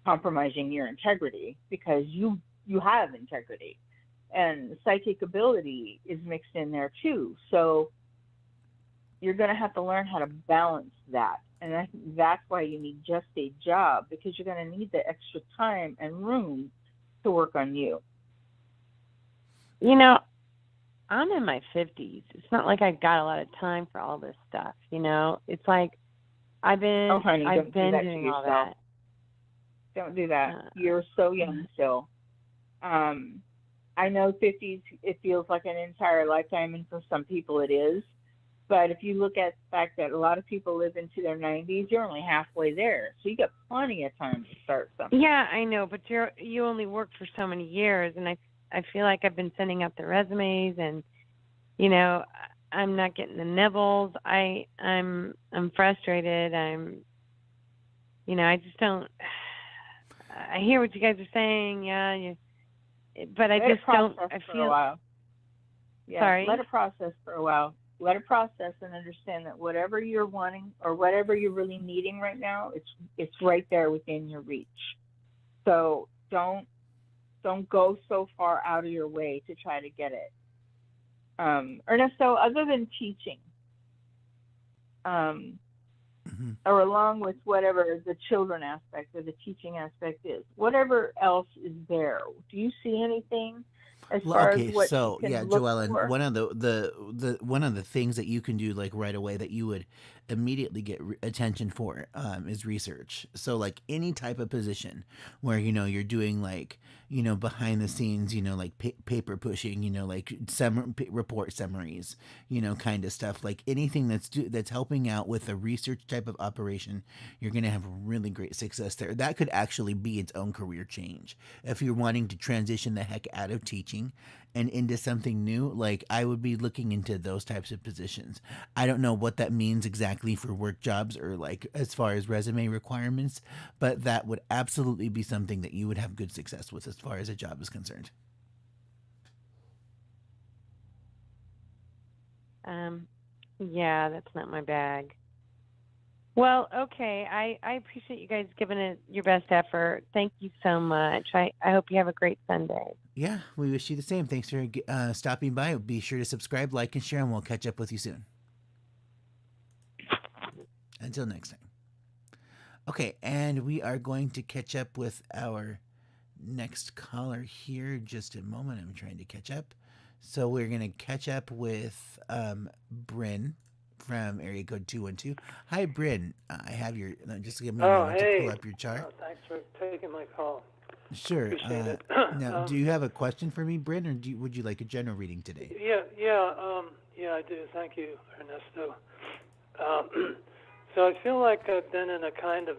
compromising your integrity, because you have integrity, and psychic ability is mixed in there too. So you're going to have to learn how to balance that. And I think that's why you need just a job, because you're going to need the extra time and room to work on you. You know, I'm in my 50s. It's not like I got a lot of time for all this stuff, you know? It's like I've been doing all that. Don't do that. You're so young still. I know 50s, it feels like an entire lifetime, and for some people it is. But if you look at the fact that a lot of people live into their 90s, you're only halfway there. So you got plenty of time to start something. Yeah, I know, but you only worked for so many years, and I feel like I've been sending out the resumes, and you know, I'm not getting the nibbles. I'm frustrated. I just don't. I hear what you guys are saying, but I just don't. I feel. For a while. Yeah, sorry. Let it process for a while. Let it process and understand that whatever you're wanting or whatever you're really needing right now, it's right there within your reach. So don't go so far out of your way to try to get it. Ernesto, other than teaching, or along with whatever the children aspect or the teaching aspect is, whatever else is there, do you see anything as far as what you can look Joellen, for? one of the things that you can do like right away that you would immediately get attention for is research. So like any type of position where you're doing like behind the scenes, like paper pushing, like report summaries, kind of stuff, like anything that's helping out with a research type of operation, you're gonna have really great success there. That could actually be its own career change if you're wanting to transition the heck out of teaching and into something new. Like I would be looking into those types of positions. I don't know what that means exactly for work jobs or like as far as resume requirements, but that would absolutely be something that you would have good success with as far as a job is concerned. Yeah, that's not my bag. Well, okay. I appreciate you guys giving it your best effort. Thank you so much. I hope you have a great Sunday. Yeah, we wish you the same. Thanks for stopping by. Be sure to subscribe, like, and share, and we'll catch up with you soon. Until next time. Okay, and we are going to catch up with our next caller here. Just a moment. I'm trying to catch up. So we're going to catch up with Bryn from area code 212. Hi, Bryn. I have your. Just give me a moment to pull up your chart. Oh, thanks for taking my call. Sure. Appreciate it. Now, do you have a question for me, Bryn, or would you like a general reading today? Yeah, I do. Thank you, Ernesto. So I feel like I've been in a kind of,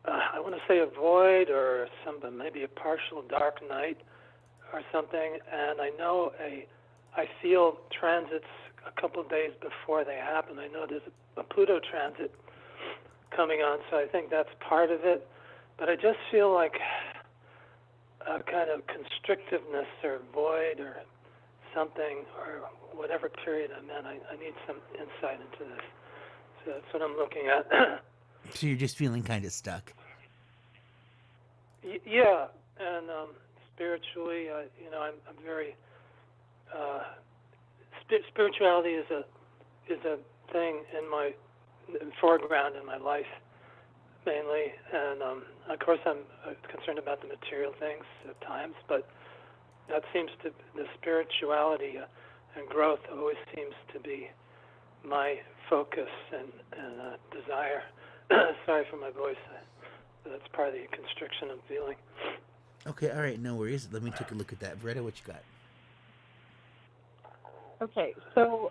I want to say a void or maybe a partial dark night or something, and I feel transits a couple of days before they happen. I know there's a Pluto transit coming on, so I think that's part of it. But I just feel like a kind of constrictiveness or void or something, or whatever period I'm in. I need some insight into this. So that's what I'm looking at. So you're just feeling kind of stuck. Yeah, and spiritually, I'm very spirituality is a thing in my foreground in my life mainly, and of course I'm concerned about the material things at times, but that seems to the spirituality and growth always seems to be my focus and desire. Sorry for my voice. That's part of the constriction I'm feeling. Okay, all right, no worries. Let me take a look at that. Veretta, what you got? Okay, so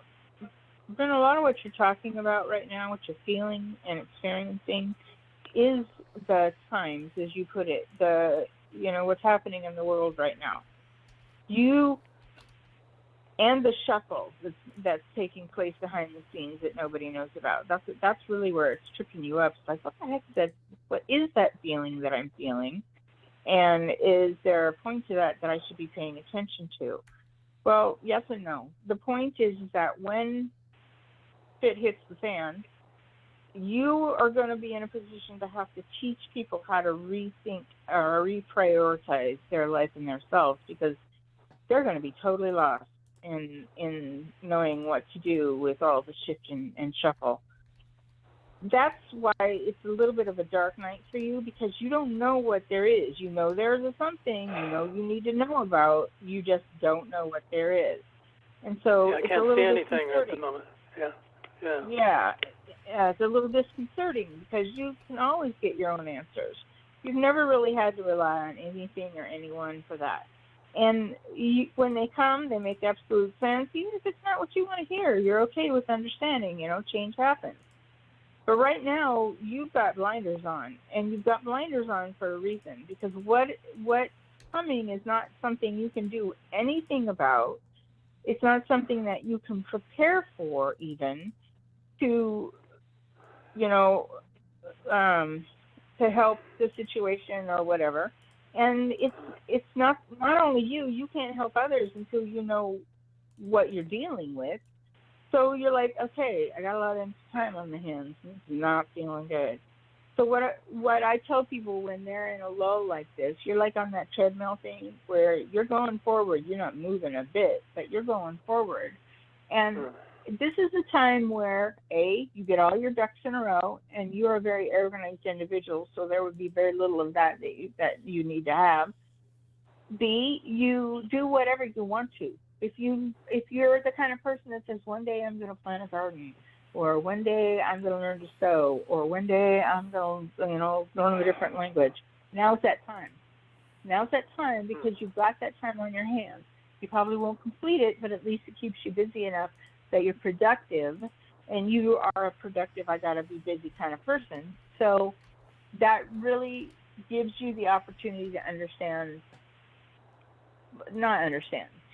then a lot of what you're talking about right now, what you're feeling and experiencing, is the times, as you put it, what's happening in the world right now. You and the shuffle that's taking place behind the scenes that nobody knows about. That's really where it's tripping you up. It's like, what the heck what is that feeling that I'm feeling? And is there a point to that I should be paying attention to? Well, yes and no. The point is that when shit hits the fan, you are going to be in a position to have to teach people how to rethink or reprioritize their life and themselves, because they're going to be totally lost in knowing what to do with all the shift and shuffle. That's why it's a little bit of a dark night for you, because you don't know what there is. You know there's a something, you know you need to know about, you just don't know what there is. And so Yeah, I it's can't a little see anything at the disconcerting. moment. Yeah. Yeah, it's a little disconcerting because you can always get your own answers. You've never really had to rely on anything or anyone for that. And when they come, they make absolute sense. Even if it's not what you want to hear, you're okay with understanding, you know, change happens. But right now, you've got blinders on, and you've got blinders on for a reason, because what's coming is not something you can do anything about. It's not something that you can prepare for, even to, you know, to help the situation or whatever. And it's not only you can't help others until you know what you're dealing with. So you're like, okay, I got a lot of time on the hands. It's not feeling good. So what I tell people when they're in a lull like this, you're like on that treadmill thing where you're going forward. You're not moving a bit, but you're going forward. And this is a time where, A, you get all your ducks in a row, and you're a very organized individual, so there would be very little of that you need to have. B, you do whatever you want to. If you're the kind of person that says, one day I'm going to plant a garden, or one day I'm going to learn to sew, or one day I'm going to, learn a different language, now's that time. Now's that time, because you've got that time on your hands. You probably won't complete it, but at least it keeps you busy enough that you're productive, and you are a productive, I got to be busy kind of person. So that really gives you the opportunity to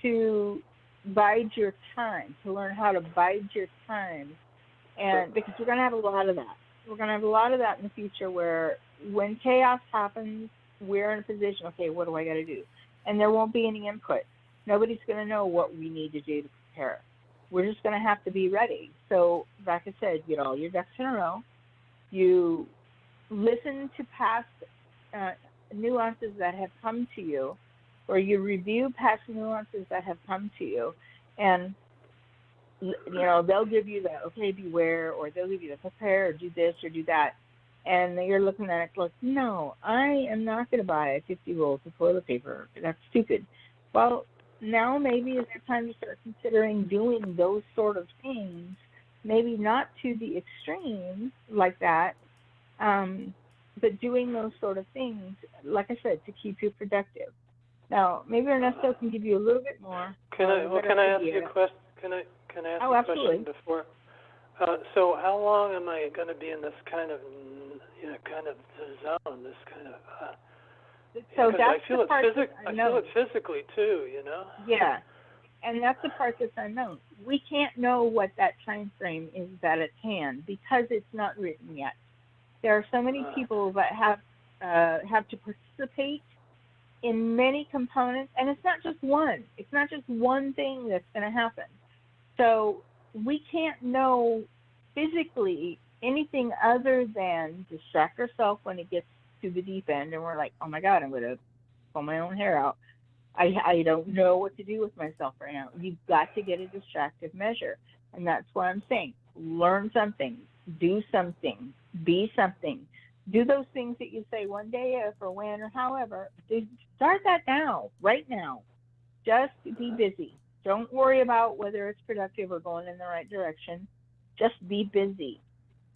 to bide your time, to learn how to bide your time. And because we're going to have a lot of that. We're going to have a lot of that in the future, where when chaos happens, we're in a position, okay, what do I got to do? And there won't be any input. Nobody's going to know what we need to do to prepare. We're just going to have to be ready. So, like I said, get all your ducks in a row. You listen to past nuances that have come to you, or you review past nuances that have come to you, and they'll give you the okay, beware, or they'll give you the prepare, or do this or do that, and you're looking at it like, no, I am not going to buy 50 rolls of toilet paper. That's stupid. Well, now maybe it's time to start considering doing those sort of things, maybe not to the extreme like that, but doing those sort of things, like I said, to keep you productive. Now, maybe Ernesto can give you a little bit more. Can I ask you a question? Can I ask you a question before? So how long am I going to be in this kind of zone? This kind of. So that's I feel the part that's unknown. I feel it physically too. Yeah, and that's the part that's unknown. We can't know what that time frame is at its hand, because it's not written yet. There are so many people that have to participate in many components, and it's not just one. It's not just one thing that's going to happen. So we can't know physically anything other than distract ourselves when it gets to the deep end, and we're like, oh my God, I'm going to pull my own hair out. I don't know what to do with myself right now. You've got to get a distractive measure, and that's what I'm saying. Learn something, do something, be something. Do those things that you say one day, if or when or however. Start that now, right now. Just be busy. Don't worry about whether it's productive or going in the right direction. Just be busy.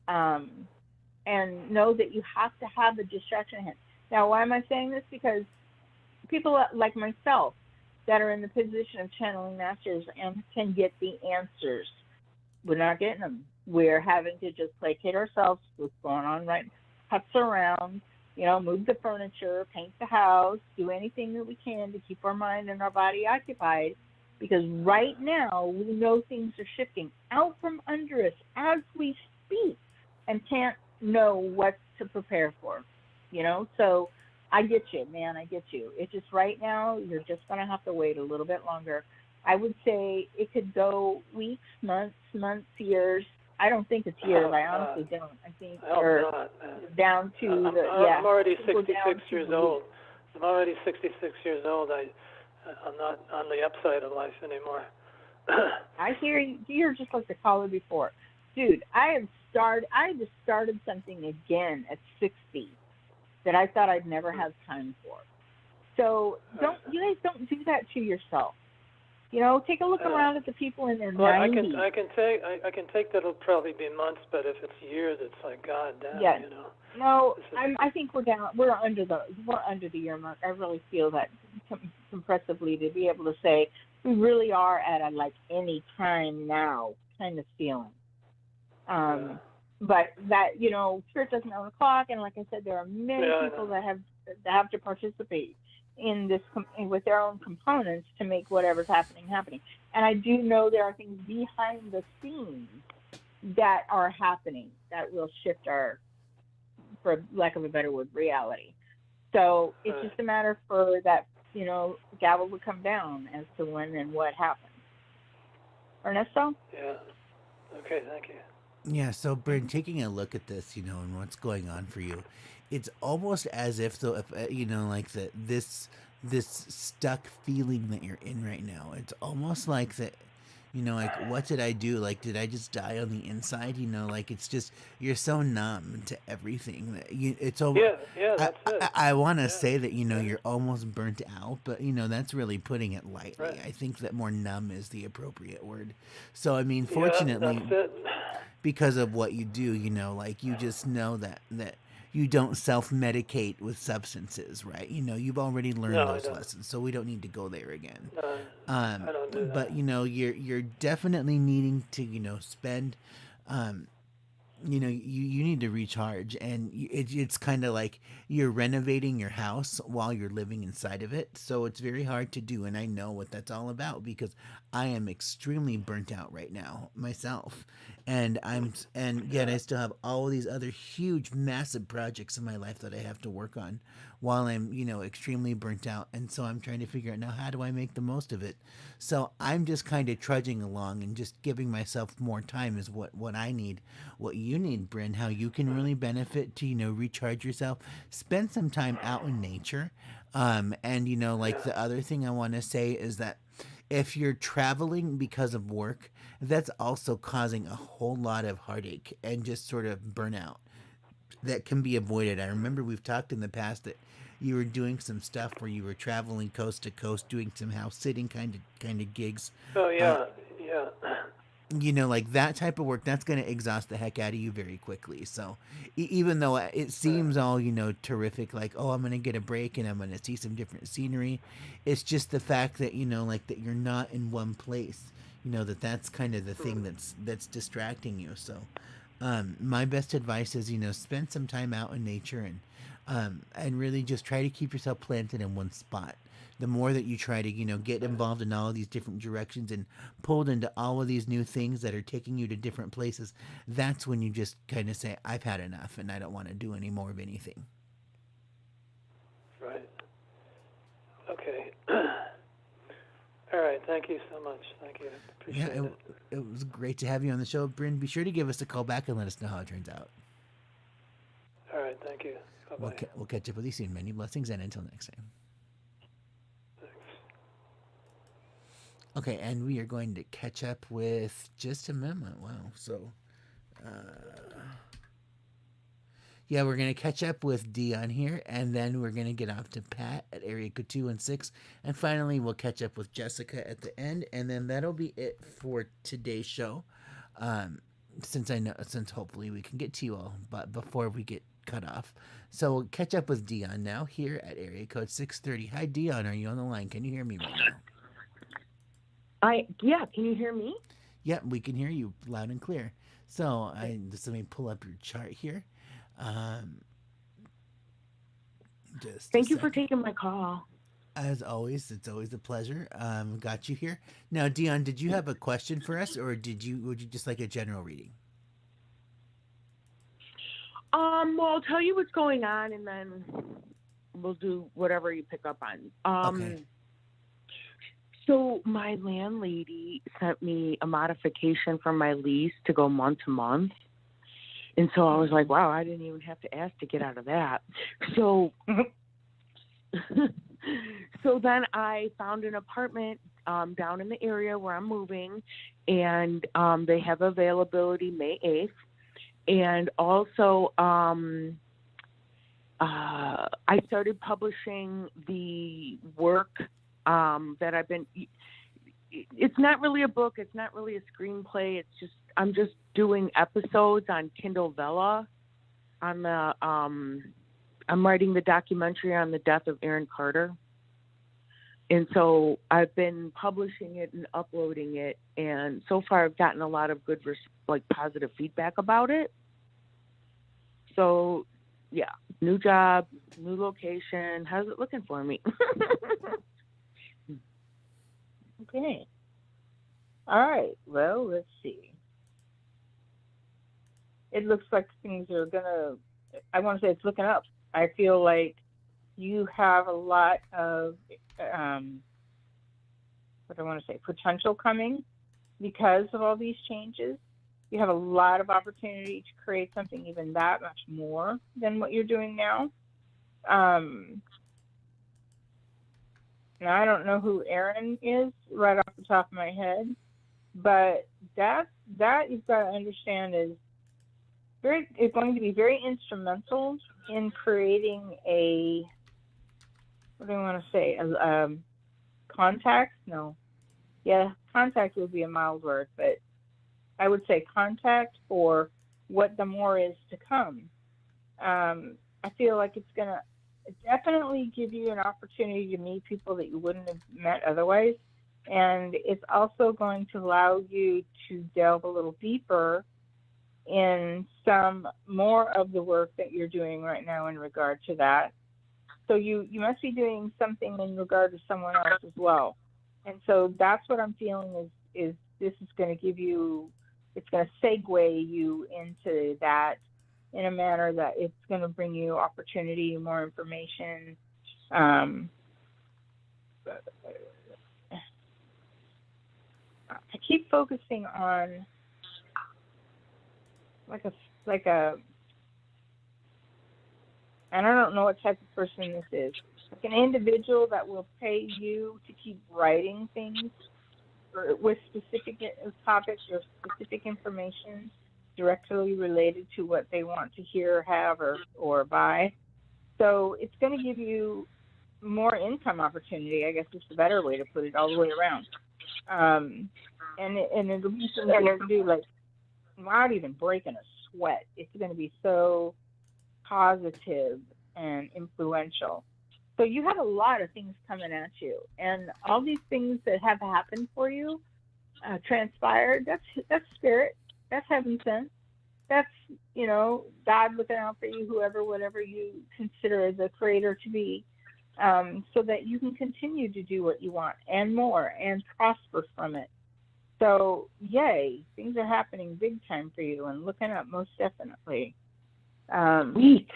And know that you have to have a distraction ahead. Now, why am I saying this? Because people like myself that are in the position of channeling masters and can get the answers, we're not getting them. We're having to just placate ourselves with what's going on right now. Cuts around, move the furniture, paint the house, do anything that we can to keep our mind and our body occupied, because right now we know things are shifting out from under us as we speak and can't know what to prepare for, So I get you, man, I get you. It's just right now you're just going to have to wait a little bit longer. I would say it could go weeks, months, years. I don't think it's years. I honestly don't. I think I hope we're not, man. down to I'm, the I'm already I think we're down 66 to years the old. I'm already 66 years old. I'm not on the upside of life anymore. I hear you. You're just like the caller before, dude. I just started something again at 60 that I thought I'd never have time for. So you guys don't do that to yourself. You know, take a look around at the people in their Well, 90s. I can take that it'll probably be months, but if it's years, it's like God damn, Yes. you know. No, I think we're down. We're under the year mark. I really feel that compressively to be able to say we really are at a like any time now kind of feeling. But that Spirit doesn't own a clock, and like I said, there are many people that have to participate in this with their own components to make whatever's happening. And I do know there are things behind the scenes that are happening that will shift our, for lack of a better word, reality. So it's just a matter for that, gavel to come down as to when and what happens. Ernesto? Yeah. Okay, thank you. Yeah, so Bryn, taking a look at this, and what's going on for you, it's almost as if this stuck feeling that you're in right now. It's almost like that, like what did I do? Like, did I just die on the inside? It's just you're so numb to everything that it's almost. Yeah, that's it. I want to say that you're almost burnt out, but that's really putting it lightly. Right. I think that more numb is the appropriate word. So I mean, fortunately. That's it. Because of what you do, you just know that you don't self-medicate with substances, right? You've already learned those lessons, so we don't need to go there again. No, I don't do that. But you're definitely needing to spend. You need to recharge, and it's kind of like you're renovating your house while you're living inside of it. So it's very hard to do, and I know what that's all about because I am extremely burnt out right now myself, and yet I still have all of these other huge, massive projects in my life that I have to work on while I'm extremely burnt out, and so I'm trying to figure out now how do I make the most of it. So I'm just kind of trudging along and just giving myself more time is what I need. What you need, Bryn, how you can really benefit to recharge yourself, spend some time out in nature, and the other thing I want to say is that if you're traveling because of work, that's also causing a whole lot of heartache and just sort of burnout that can be avoided. I remember we've talked in the past that you were doing some stuff where you were traveling coast to coast, doing some house sitting kind of gigs. Oh yeah. Like that type of work, that's going to exhaust the heck out of you very quickly. So even though it seems all, terrific, like, oh, I'm going to get a break and I'm going to see some different scenery, it's just the fact that, that you're not in one place, that's kind of the thing that's distracting you. So my best advice is, spend some time out in nature and really just try to keep yourself planted in one spot. The more that you try to, get involved in all of these different directions and pulled into all of these new things that are taking you to different places, that's when you just kind of say, I've had enough and I don't want to do any more of anything. Right. Okay. All right. Thank you so much. Thank you. Appreciate it. It was great to have you on the show, Bryn. Be sure to give us a call back and let us know how it turns out. All right. Thank you. Bye-bye. We'll catch up with you soon. Many blessings, and until next time. Okay, and we are going to catch up with just a moment. Wow. So, we're going to catch up with Dion here, and then we're going to get off to Pat at area code 216. And finally, we'll catch up with Jessica at the end, and then that'll be it for today's show. Since hopefully we can get to you all, but before we get cut off. So we'll catch up with Dion now here at area code 630. Hi, Dion. Are you on the line? Can you hear me right now? Can you hear me? Yep, we can hear you loud and clear. So let me pull up your chart here. Thank you for taking my call. As always, it's always a pleasure. Got you here. Now, Dion, did you have a question for us, or would you just like a general reading? Well, I'll tell you what's going on, and then we'll do whatever you pick up on. Okay. So my landlady sent me a modification from my lease to go month to month. And so I was like, wow, I didn't even have to ask to get out of that. So so then I found an apartment down in the area where I'm moving, and they have availability May 8th. And also, I started publishing the work that I've been. It's not really a book. It's not really a screenplay. It's just I'm just doing episodes on Kindle Vella. On the I'm writing the documentary on the death of Aaron Carter. And so I've been publishing it and uploading it, and so far I've gotten a lot of good, positive feedback about it. So, yeah, new job, new location. How's it looking for me? Okay. All right. Well, let's see. It looks like things are gonna. I want to say it's looking up. I feel like you have a lot of what I want to say, potential coming because of all these changes. You have a lot of opportunity to create something even that much more than what you're doing now. Now I don't know who Aaron is right off the top of my head, but that you've got to understand is going to be very instrumental in creating a, what do I want to say, contact? No. Yeah, contact would be a mild word, but I would say contact for what the more is to come. I feel like it's going to definitely give you an opportunity to meet people that you wouldn't have met otherwise. And it's also going to allow you to delve a little deeper in some more of the work that you're doing right now in regard to that. So you must be doing something in regard to someone else as well. And so that's what I'm feeling is this is going to give you, it's going to segue you into that in a manner that it's going to bring you opportunity, more information. I keep focusing on like a, and I don't know what type of person this is, like an individual that will pay you to keep writing things with specific topics or specific information directly related to what they want to hear, have, or buy. So it's going to give you more income opportunity, I guess is the better way to put it, all the way around. And it'll be something you can do like without even breaking a sweat. It's going to be so positive and influential. So you have a lot of things coming at you, and all these things that have happened for you, transpired. That's spirit. That's heaven sent. That's God looking out for you, whoever, whatever you consider the creator to be, so that you can continue to do what you want and more and prosper from it. So yay, things are happening big time for you and looking up most definitely. Sweet.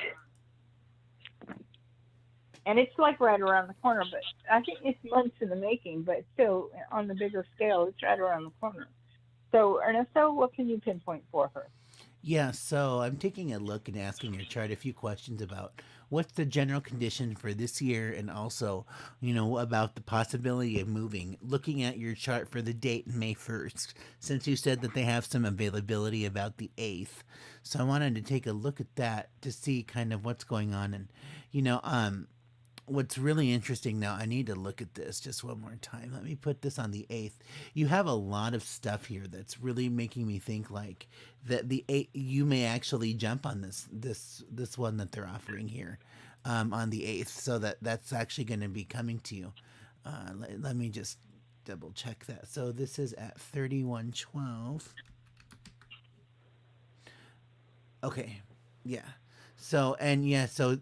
And it's like right around the corner, but I think it's months in the making, but still on the bigger scale, it's right around the corner. So Ernesto, what can you pinpoint for her? Yeah, so I'm taking a look and asking your chart a few questions about what's the general condition for this year and also, about the possibility of moving. Looking at your chart for the date May 1st, since you said that they have some availability about the 8th. So I wanted to take a look at that to see kind of what's going on. And, what's really interesting now, I need to look at this just one more time. Let me put this on the 8th. You have a lot of stuff here that's really making me think like that the 8th, you may actually jump on this one that they're offering here on the 8th. So that's actually going to be coming to you. Let me just double check that. So this is at 3112. Okay. Yeah. So,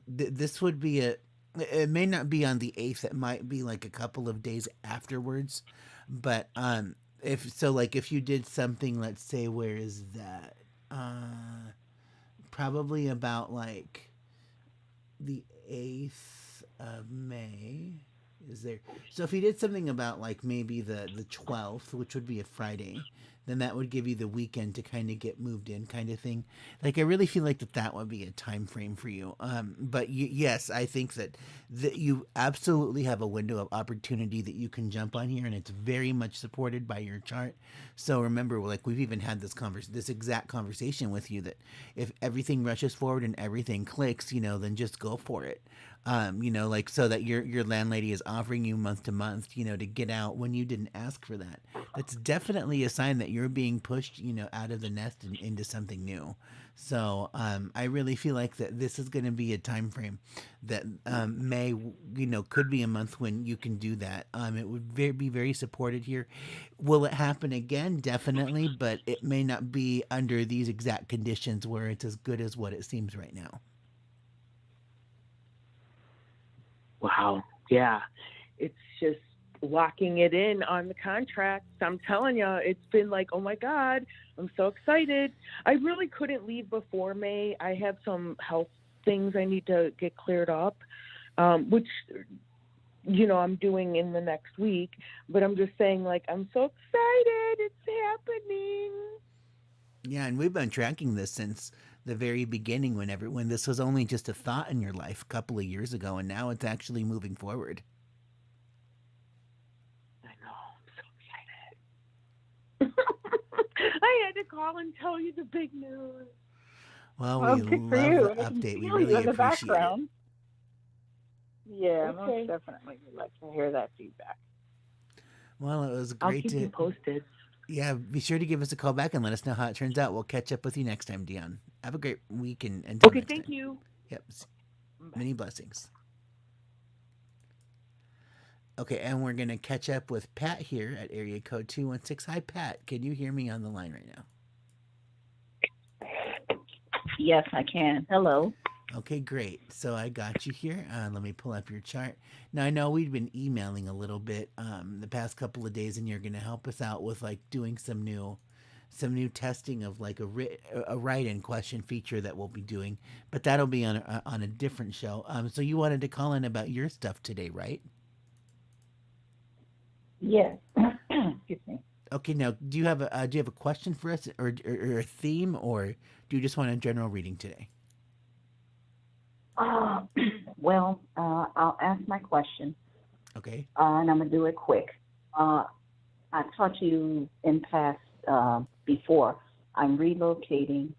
this would be it may not be on the 8th. It might be like a couple of days afterwards. But if you did something, let's say, where is that? Probably about like the 8th of May. Is there. So if you did something about like maybe the 12th, which would be a Friday, then that would give you the weekend to kind of get moved in, kind of thing. Like I really feel like that would be a time frame for you. But yes, I think that you absolutely have a window of opportunity that you can jump on here, and it's very much supported by your chart. So remember, like we've even had this exact conversation with you, that if everything rushes forward and everything clicks, then just go for it. Like so that your landlady is offering you month to month, to get out when you didn't ask for that. That's definitely a sign that you're being pushed, out of the nest and into something new. So I really feel like that this is going to be a time frame that May, could be a month when you can do that. It would be very supported here. Will it happen again? Definitely, but it may not be under these exact conditions where it's as good as what it seems right now. Wow. Yeah. It's just locking it in on the contract. I'm telling you, it's been like, oh my God, I'm so excited. I really couldn't leave before May. I have some health things I need to get cleared up, which, I'm doing in the next week. But I'm just saying, like, I'm so excited. It's happening. Yeah, and we've been tracking this since the very beginning, when this was only just a thought in your life a couple of years ago, and now it's actually moving forward. I know. I'm so excited. I had to call and tell you the big news. Well, Well, we good for love you. the I can update. We feel you really in the appreciate it. background. Yeah, Okay. most definitely. We'd like to hear that feedback. Well, it was I'll great keep you posted. Yeah, be sure to give us a call back and let us know how it turns out. We'll catch up with you next time, Dion. Have a great week and until Okay, next thank time. you. Yep. Many blessings. Okay, and we're going to catch up with Pat here at area code 216. Hi, Pat. Can you hear me on the line right now? Yes, I can. Hello. Okay, great. So I got you here. Let me pull up your chart. Now I know we've been emailing a little bit the past couple of days, and you're going to help us out with like doing some new testing of like a write-in question feature that we'll be doing, but that'll be on a different show. So you wanted to call in about your stuff today, right? Yes. Excuse me. Okay. Now, do you have a question for us, or a theme, or do you just want a general reading today? Well, I'll ask my question, Okay. and I'm gonna do it quick. I taught you in past before. I'm relocating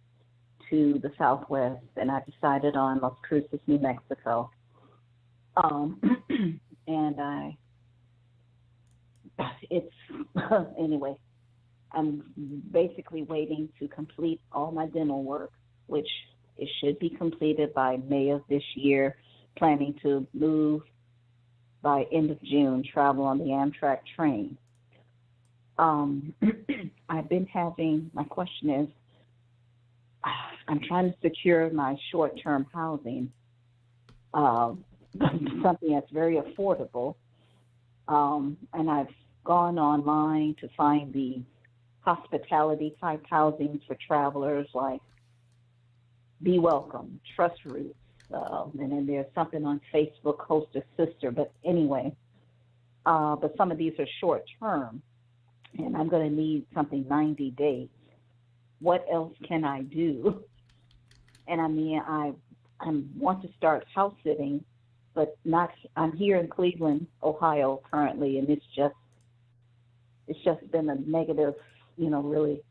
to the Southwest, and I decided on Las Cruces, New Mexico. And it's anyway. I'm basically waiting to complete all my dental work, which it should be completed by May of this year. Planning to move by end of June, travel on the Amtrak train. I've been having, my question is, I'm trying to secure my short-term housing, something that's very affordable. And I've gone online to find the hospitality type housing for travelers, like Be Welcome, Trust Roots, and then there's something on Facebook, Host a Sister. But anyway, but some of these are short term, and I'm going to need something 90 days. What else can I do? And I mean, I want to start house sitting, but not. I'm here in Cleveland, Ohio, currently, and it's just been a negative, really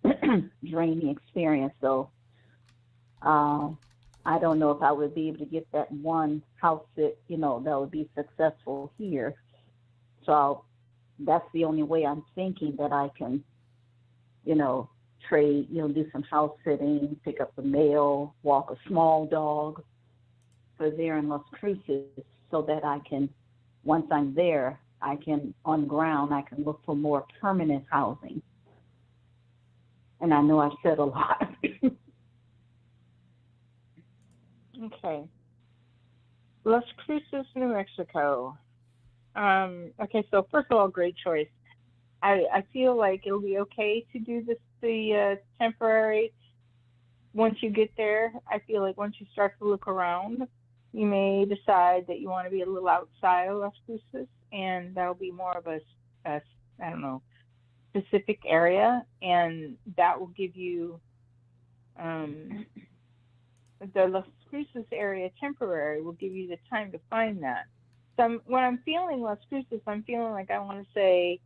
draining experience. So I don't know if I would be able to get that one house sit, that would be successful here. So that's the only way I'm thinking that I can, trade, do some house sitting, pick up the mail, walk a small dog for there in Las Cruces, so that I can, once I'm there, I can, on ground, I can look for more permanent housing. And I know I've said a lot. Okay. Las Cruces, New Mexico. Okay, so first of all, great choice. I feel like it'll be okay to do the temporary once you get there. I feel like once you start to look around, You may decide that you want to be a little outside of Las Cruces, and that'll be more of a I don't know, specific area, and that will give you um, the Las Cruces area temporary will give you the time to find that. So when I'm feeling Las Cruces, I'm feeling like I want to say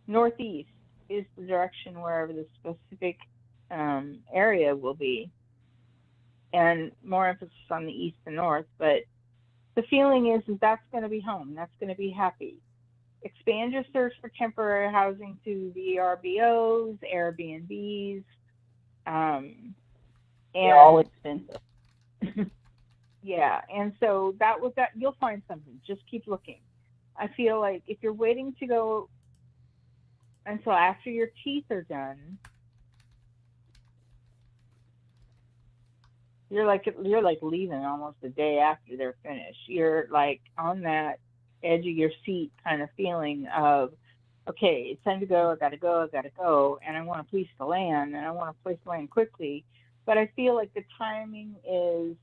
northeast is the direction wherever the specific area will be, and more emphasis on the east and north. But the feeling is that's going to be home. That's going to be happy. Expand your search for temporary housing to VRBOs, Airbnbs, They're all and expensive. yeah, and so that was that. You'll find something. Just keep looking. I feel like if you're waiting to go until after your teeth are done, you're like leaving almost the day after they're finished. You're like on that edge of your seat kind of feeling of, okay, it's time to go. I gotta go, and I want to place the land, and I want to place the land quickly. But I feel like the timing is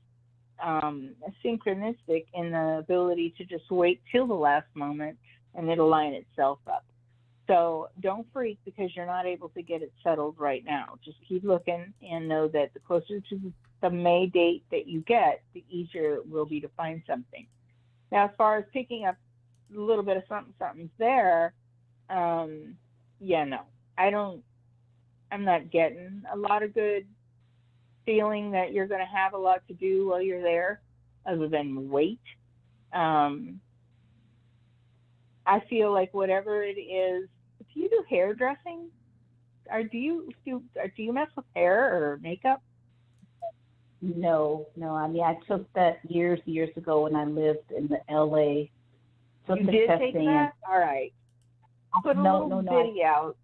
synchronistic in the ability to just wait till the last moment, and it'll line itself up. So don't freak because you're not able to get it settled right now. Just keep looking and know that the closer to the May date that you get, the easier it will be to find something. Now, as far as picking up a little bit of something's there, yeah, no, I don't. I'm not getting a lot of good feeling that you're going to have a lot to do while you're there, other than wait. Um, I feel like whatever it is, do you do hairdressing? Or do you mess with hair or makeup? No, no. I mean, I took that years ago when I lived in the LA. Took You the did test take and that? All right. Put a no, little no. ditty out.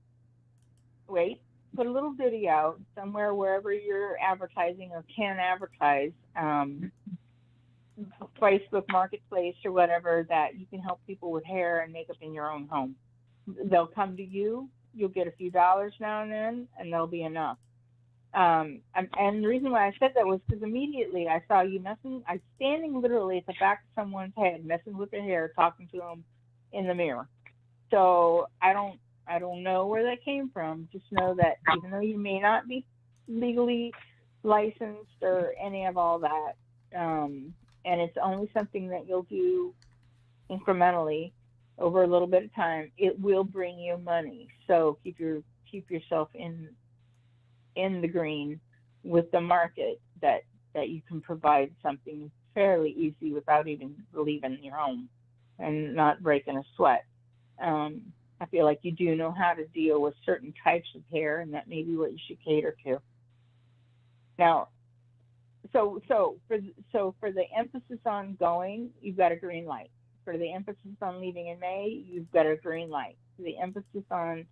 Wait. Put a little ditty out somewhere wherever you're advertising or can advertise, Facebook Marketplace or whatever, that you can help people with hair and makeup in your own home. They'll come to you. You'll get a few dollars now and then, and they'll be enough. And the reason why I said that was because immediately I saw you I'm standing literally at the back of someone's head, messing with their hair, talking to them in the mirror. So I don't know where that came from. Just know that even though you may not be legally licensed or any of all that, and it's only something that you'll do incrementally over a little bit of time, it will bring you money. So keep yourself in the green with the market that you can provide something fairly easy without even leaving your home and not breaking a sweat. I feel like you do know how to deal with certain types of hair, and that may be what you should cater to. Now, so for the emphasis on going, you've got a green light. For the emphasis on leaving in May, you've got a green light. For the emphasis on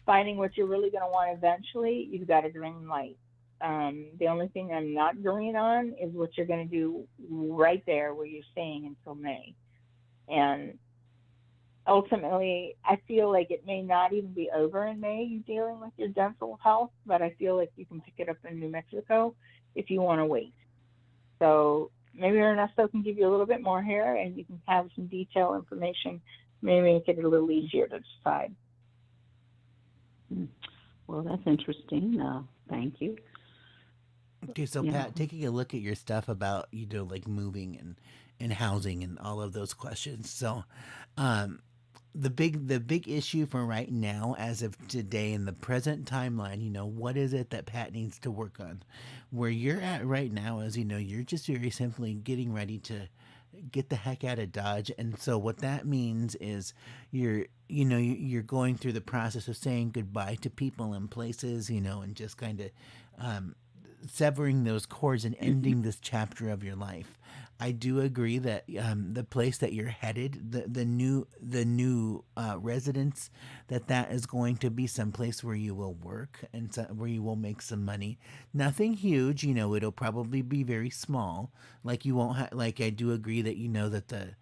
finding what you're really going to want eventually, you've got a green light. The only thing I'm not green on is what you're going to do right there where you're staying until May. And ultimately, I feel like it may not even be over in May, you dealing with your dental health, but I feel like you can pick it up in New Mexico if you want to wait. So maybe Ernesto can give you a little bit more here, and you can have some detailed information, maybe make it a little easier to decide. Well, that's interesting. Thank you. Okay, so Yeah. Pat, taking a look at your stuff about like moving and housing and all of those questions. So, the big issue for right now, as of today in the present timeline, what is it that Pat needs to work on? Where you're at right now is, you're just very simply getting ready to get the heck out of Dodge. And so what that means is you're going through the process of saying goodbye to people and places, and just kind of severing those cords and ending this chapter of your life. I do agree that the place that you're headed, the new residence, that is going to be someplace where you will work and where you will make some money. Nothing huge, it'll probably be very small. Like you won't like I do agree that that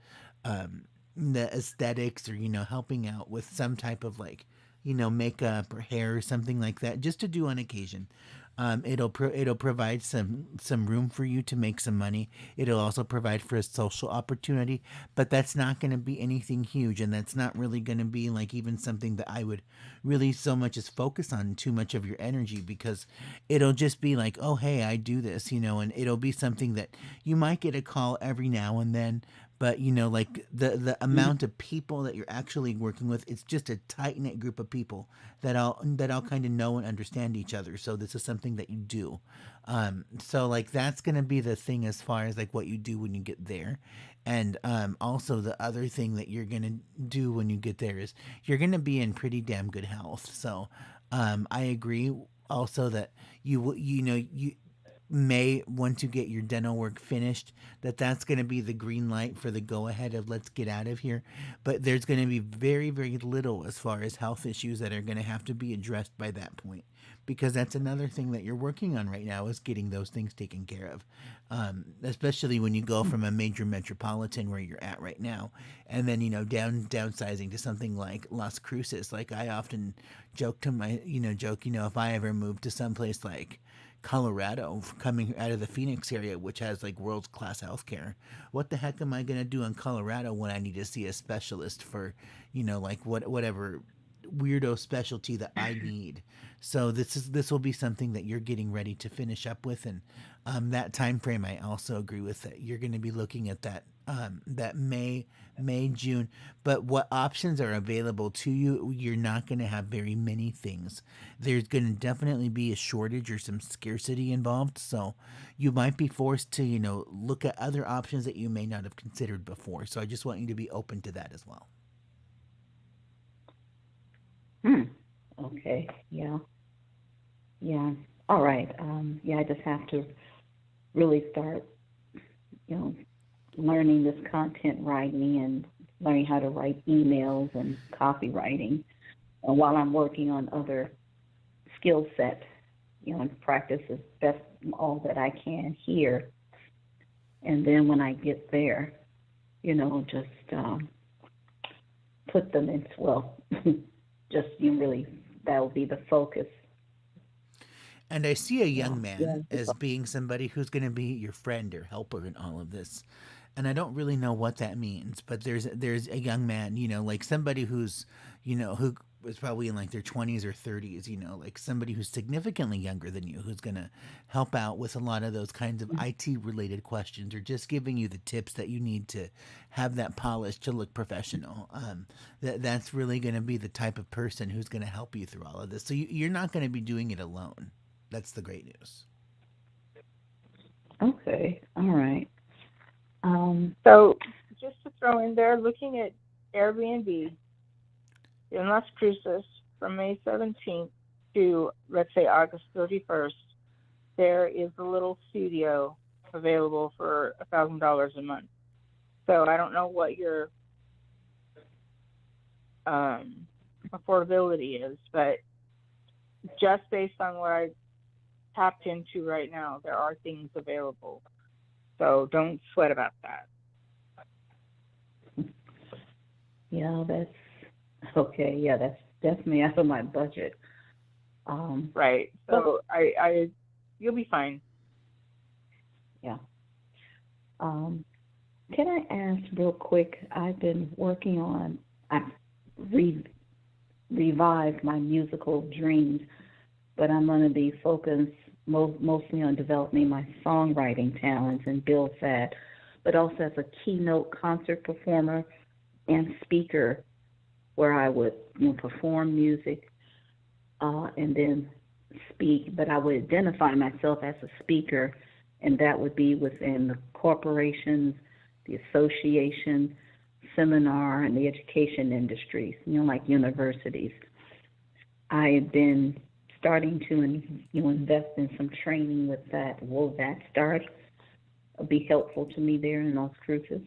the aesthetics or helping out with some type of makeup or hair or something like that, just to do on occasion. It'll provide some room for you to make some money. It'll also provide for a social opportunity, but that's not going to be anything huge, and that's not really going to be like even something that I would really so much as focus on too much of your energy, because it'll just be like, oh hey, I do this, and it'll be something that you might get a call every now and then, but like the amount of people that you're actually working with, it's just a tight knit group of people that all kind of know and understand each other. So this is something that you do. So like that's gonna be the thing as far as like what you do when you get there, and also the other thing that you're gonna do when you get there is you're gonna be in pretty damn good health. So I agree also that you may, once you get your dental work finished, that's going to be the green light for the go ahead of let's get out of here. But there's going to be very very little as far as health issues that are going to have to be addressed by that point, because that's another thing that you're working on right now is getting those things taken care of, especially when you go from a major metropolitan where you're at right now, and then downsizing to something like Las Cruces. Like I often joke to my if I ever moved to someplace like Colorado, coming out of the Phoenix area, which has like world class healthcare. What the heck am I gonna do in Colorado when I need to see a specialist for, like whatever weirdo specialty that I need? So this will be something that you're getting ready to finish up with, and that time frame I also agree with that you're going to be looking at that May June. But what options are available to you? You're not going to have very many things. There's going to definitely be a shortage or some scarcity involved, so you might be forced to look at other options that you may not have considered before. So I just want you to be open to that as well. Okay. Yeah. Yeah. All right. Yeah, I just have to really start, learning this content writing and learning how to write emails and copywriting. And while I'm working on other skill sets, and practice as best all that I can here. And then when I get there, just put them in, just really, that will be the focus. And I see a young man as being somebody who's going to be your friend or helper in all of this. And I don't really know what that means, but there's a young man, like somebody who's, who is probably in like their 20s or 30s, like somebody who's significantly younger than you, who's going to help out with a lot of those kinds of IT related questions, or just giving you the tips that you need to have that polish to look professional. That's really going to be the type of person who's going to help you through all of this. So you're not going to be doing it alone. That's the great news. Okay. All right. So just to throw in there, looking at Airbnb in Las Cruces from May 17th to, let's say, August 31st, there is a little studio available for $1,000 a month. So I don't know what your affordability is, but just based on what I tapped into right now, there are things available. So don't sweat about that. Yeah, that's okay. Yeah, that's definitely out of my budget. Right. So you'll be fine. Yeah. Can I ask real quick? I've been working on. I've revived my musical dreams, but I'm going to be focused mostly on developing my songwriting talents and build that, but also as a keynote concert performer and speaker, where I would perform music and then speak, but I would identify myself as a speaker, and that would be within the corporations, the association, seminar, and the education industries, like universities. I've been starting to invest in some training with that. Will that start be helpful to me there in Las Cruces?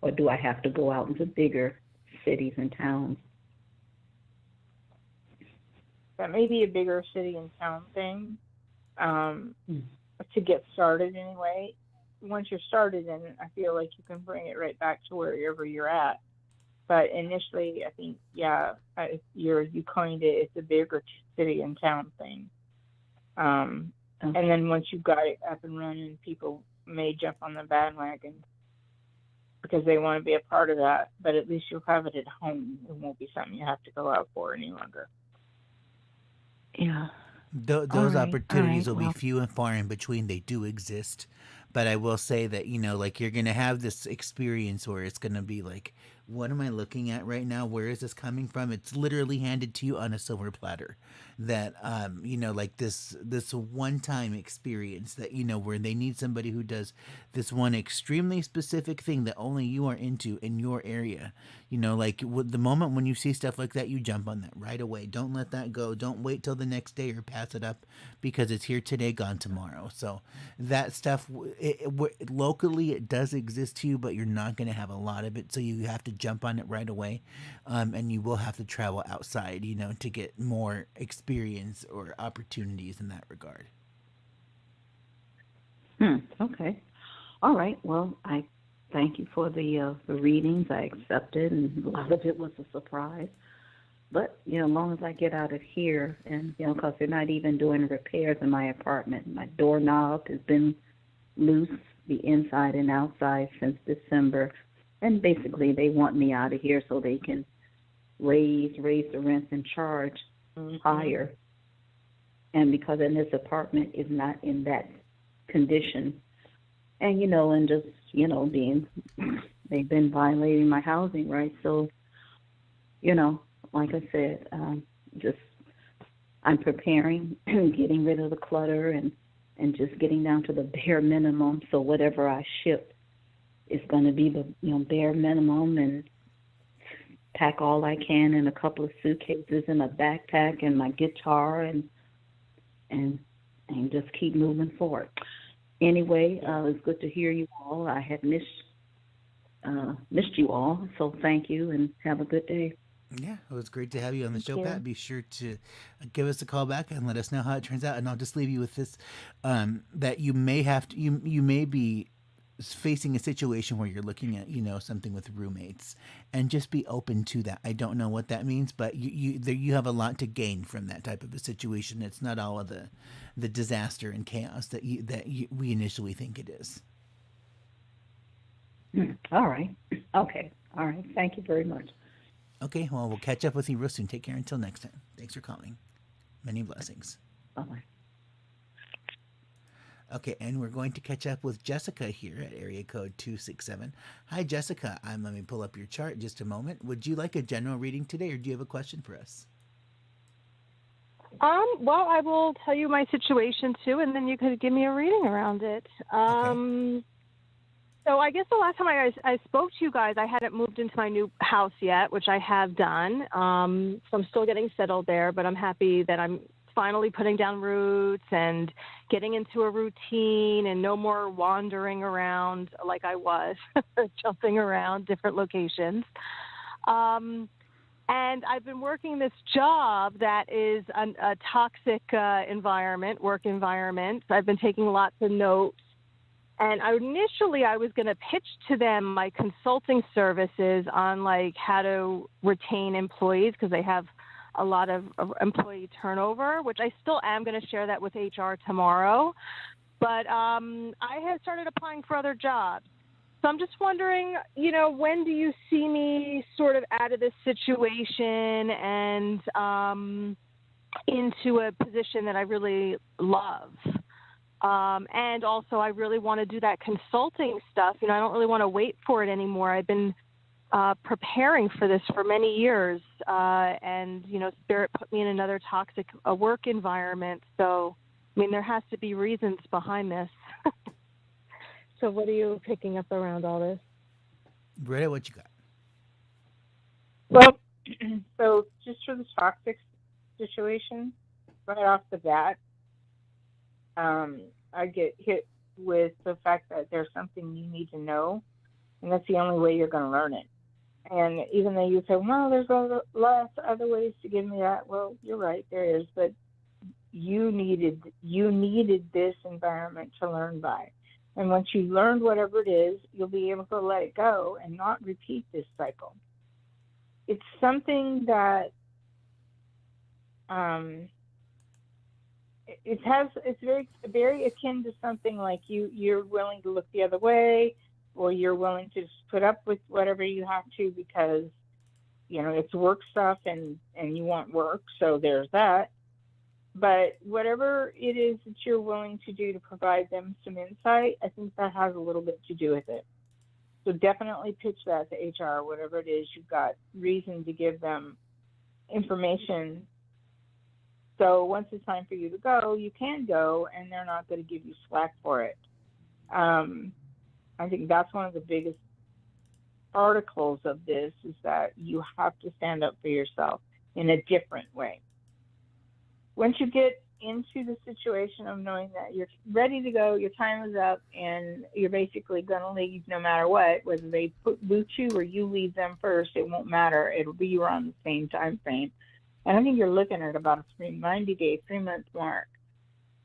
Or do I have to go out into bigger cities and towns? That may be a bigger city and town thing to get started anyway. Once you're started in it, I feel like you can bring it right back to wherever you're at. But initially, I think, you coined it, it's a bigger city and town thing. And then once you've got it up and running, people may jump on the bandwagon because they want to be a part of that. But at least you'll have it at home. It won't be something you have to go out for any longer. Yeah. Those opportunities will be Well, few and far in between. They do exist, but I will say that, like, you're gonna have this experience where it's gonna be like, what am I looking at right now? Where is this coming from? It's literally handed to you on a silver platter. That like this one time experience that, where they need somebody who does this one extremely specific thing that only you are into in your area. Like, the moment when you see stuff like that, you jump on that right away. Don't let that go. Don't wait till the next day or pass it up, because it's here today, gone tomorrow. So that stuff, locally, it does exist to you, but you're not going to have a lot of it. So you have to jump on it right away, and you will have to travel outside, to get more experience or opportunities in that regard. Okay. All right. Well, I thank you for the readings. I accepted, and a lot of it was a surprise. But, as long as I get out of here, and, because they're not even doing repairs in my apartment. My doorknob has been loose, the inside and outside, since December. And basically they want me out of here so they can raise the rents and charge higher. And because in this apartment is not in that condition, and, and just, they've been violating my housing rights. So, like I said, I'm preparing, getting rid of the clutter and just getting down to the bare minimum. So whatever I ship is going to be the bare minimum, and pack all I can in a couple of suitcases and a backpack and my guitar and just keep moving forward. Anyway, it's good to hear you all. I had missed you all, so thank you and have a good day. Yeah, it was great to have you on the show, you. Pat. Be sure to give us a call back and let us know how it turns out. And I'll just leave you with this: that you may have to, you may be facing a situation where you're looking at, something with roommates, and just be open to that. I don't know what that means, but you have a lot to gain from that type of a situation. It's not all of the disaster and chaos that we initially think it is. All right. Okay. All right. Thank you very much. Okay, well, we'll catch up with you real soon. Take care until next time. Thanks for calling. Many blessings. Bye-bye. Okay, and we're going to catch up with Jessica here at area code 267. Hi, Jessica. Let me pull up your chart just a moment. Would you like a general reading today, or do you have a question for us? Well, I will tell you my situation too, and then you could give me a reading around it. Okay. So I guess the last time I spoke to you guys, I hadn't moved into my new house yet, which I have done. So I'm still getting settled there, but I'm happy that I'm finally putting down roots and getting into a routine and no more wandering around like I was, jumping around different locations. And I've been working this job that is a toxic work environment. I've been taking lots of notes. And initially I was going to pitch to them my consulting services on like how to retain employees, because they have a lot of employee turnover, which I still am going to share that with HR tomorrow. But I have started applying for other jobs. So I'm just wondering, when do you see me sort of out of this situation and into a position that I really love? And also, I really want to do that consulting stuff. I don't really want to wait for it anymore. I've been preparing for this for many years, and Spirit put me in another toxic work environment. So, there has to be reasons behind this. So, what are you picking up around all this? Greta, what you got? Well, so just for the toxic situation, right off the bat, I get hit with the fact that there's something you need to know, and that's the only way you're going to learn it. And even though you say, well, there's lots of other ways to give me that, well, you're right, there is, but you needed this environment to learn by. And once you learned whatever it is, you'll be able to let it go and not repeat this cycle. It's something that it's very akin to something like you're willing to look the other way, or you're willing to just put up with whatever you have to because it's work stuff and you want work, so there's that. But whatever it is that you're willing to do to provide them some insight, I think that has a little bit to do with it. So definitely pitch that to HR, whatever it is you've got reason to give them information. So once it's time for you to go, you can go, and they're not going to give you slack for it. I think that's one of the biggest articles of this, is that you have to stand up for yourself in a different way. Once you get into the situation of knowing that you're ready to go, your time is up, and you're basically going to leave no matter what, whether they boot you or you leave them first, it won't matter. It'll be around the same time frame. And I think you're looking at about a 90-day, 3-month mark.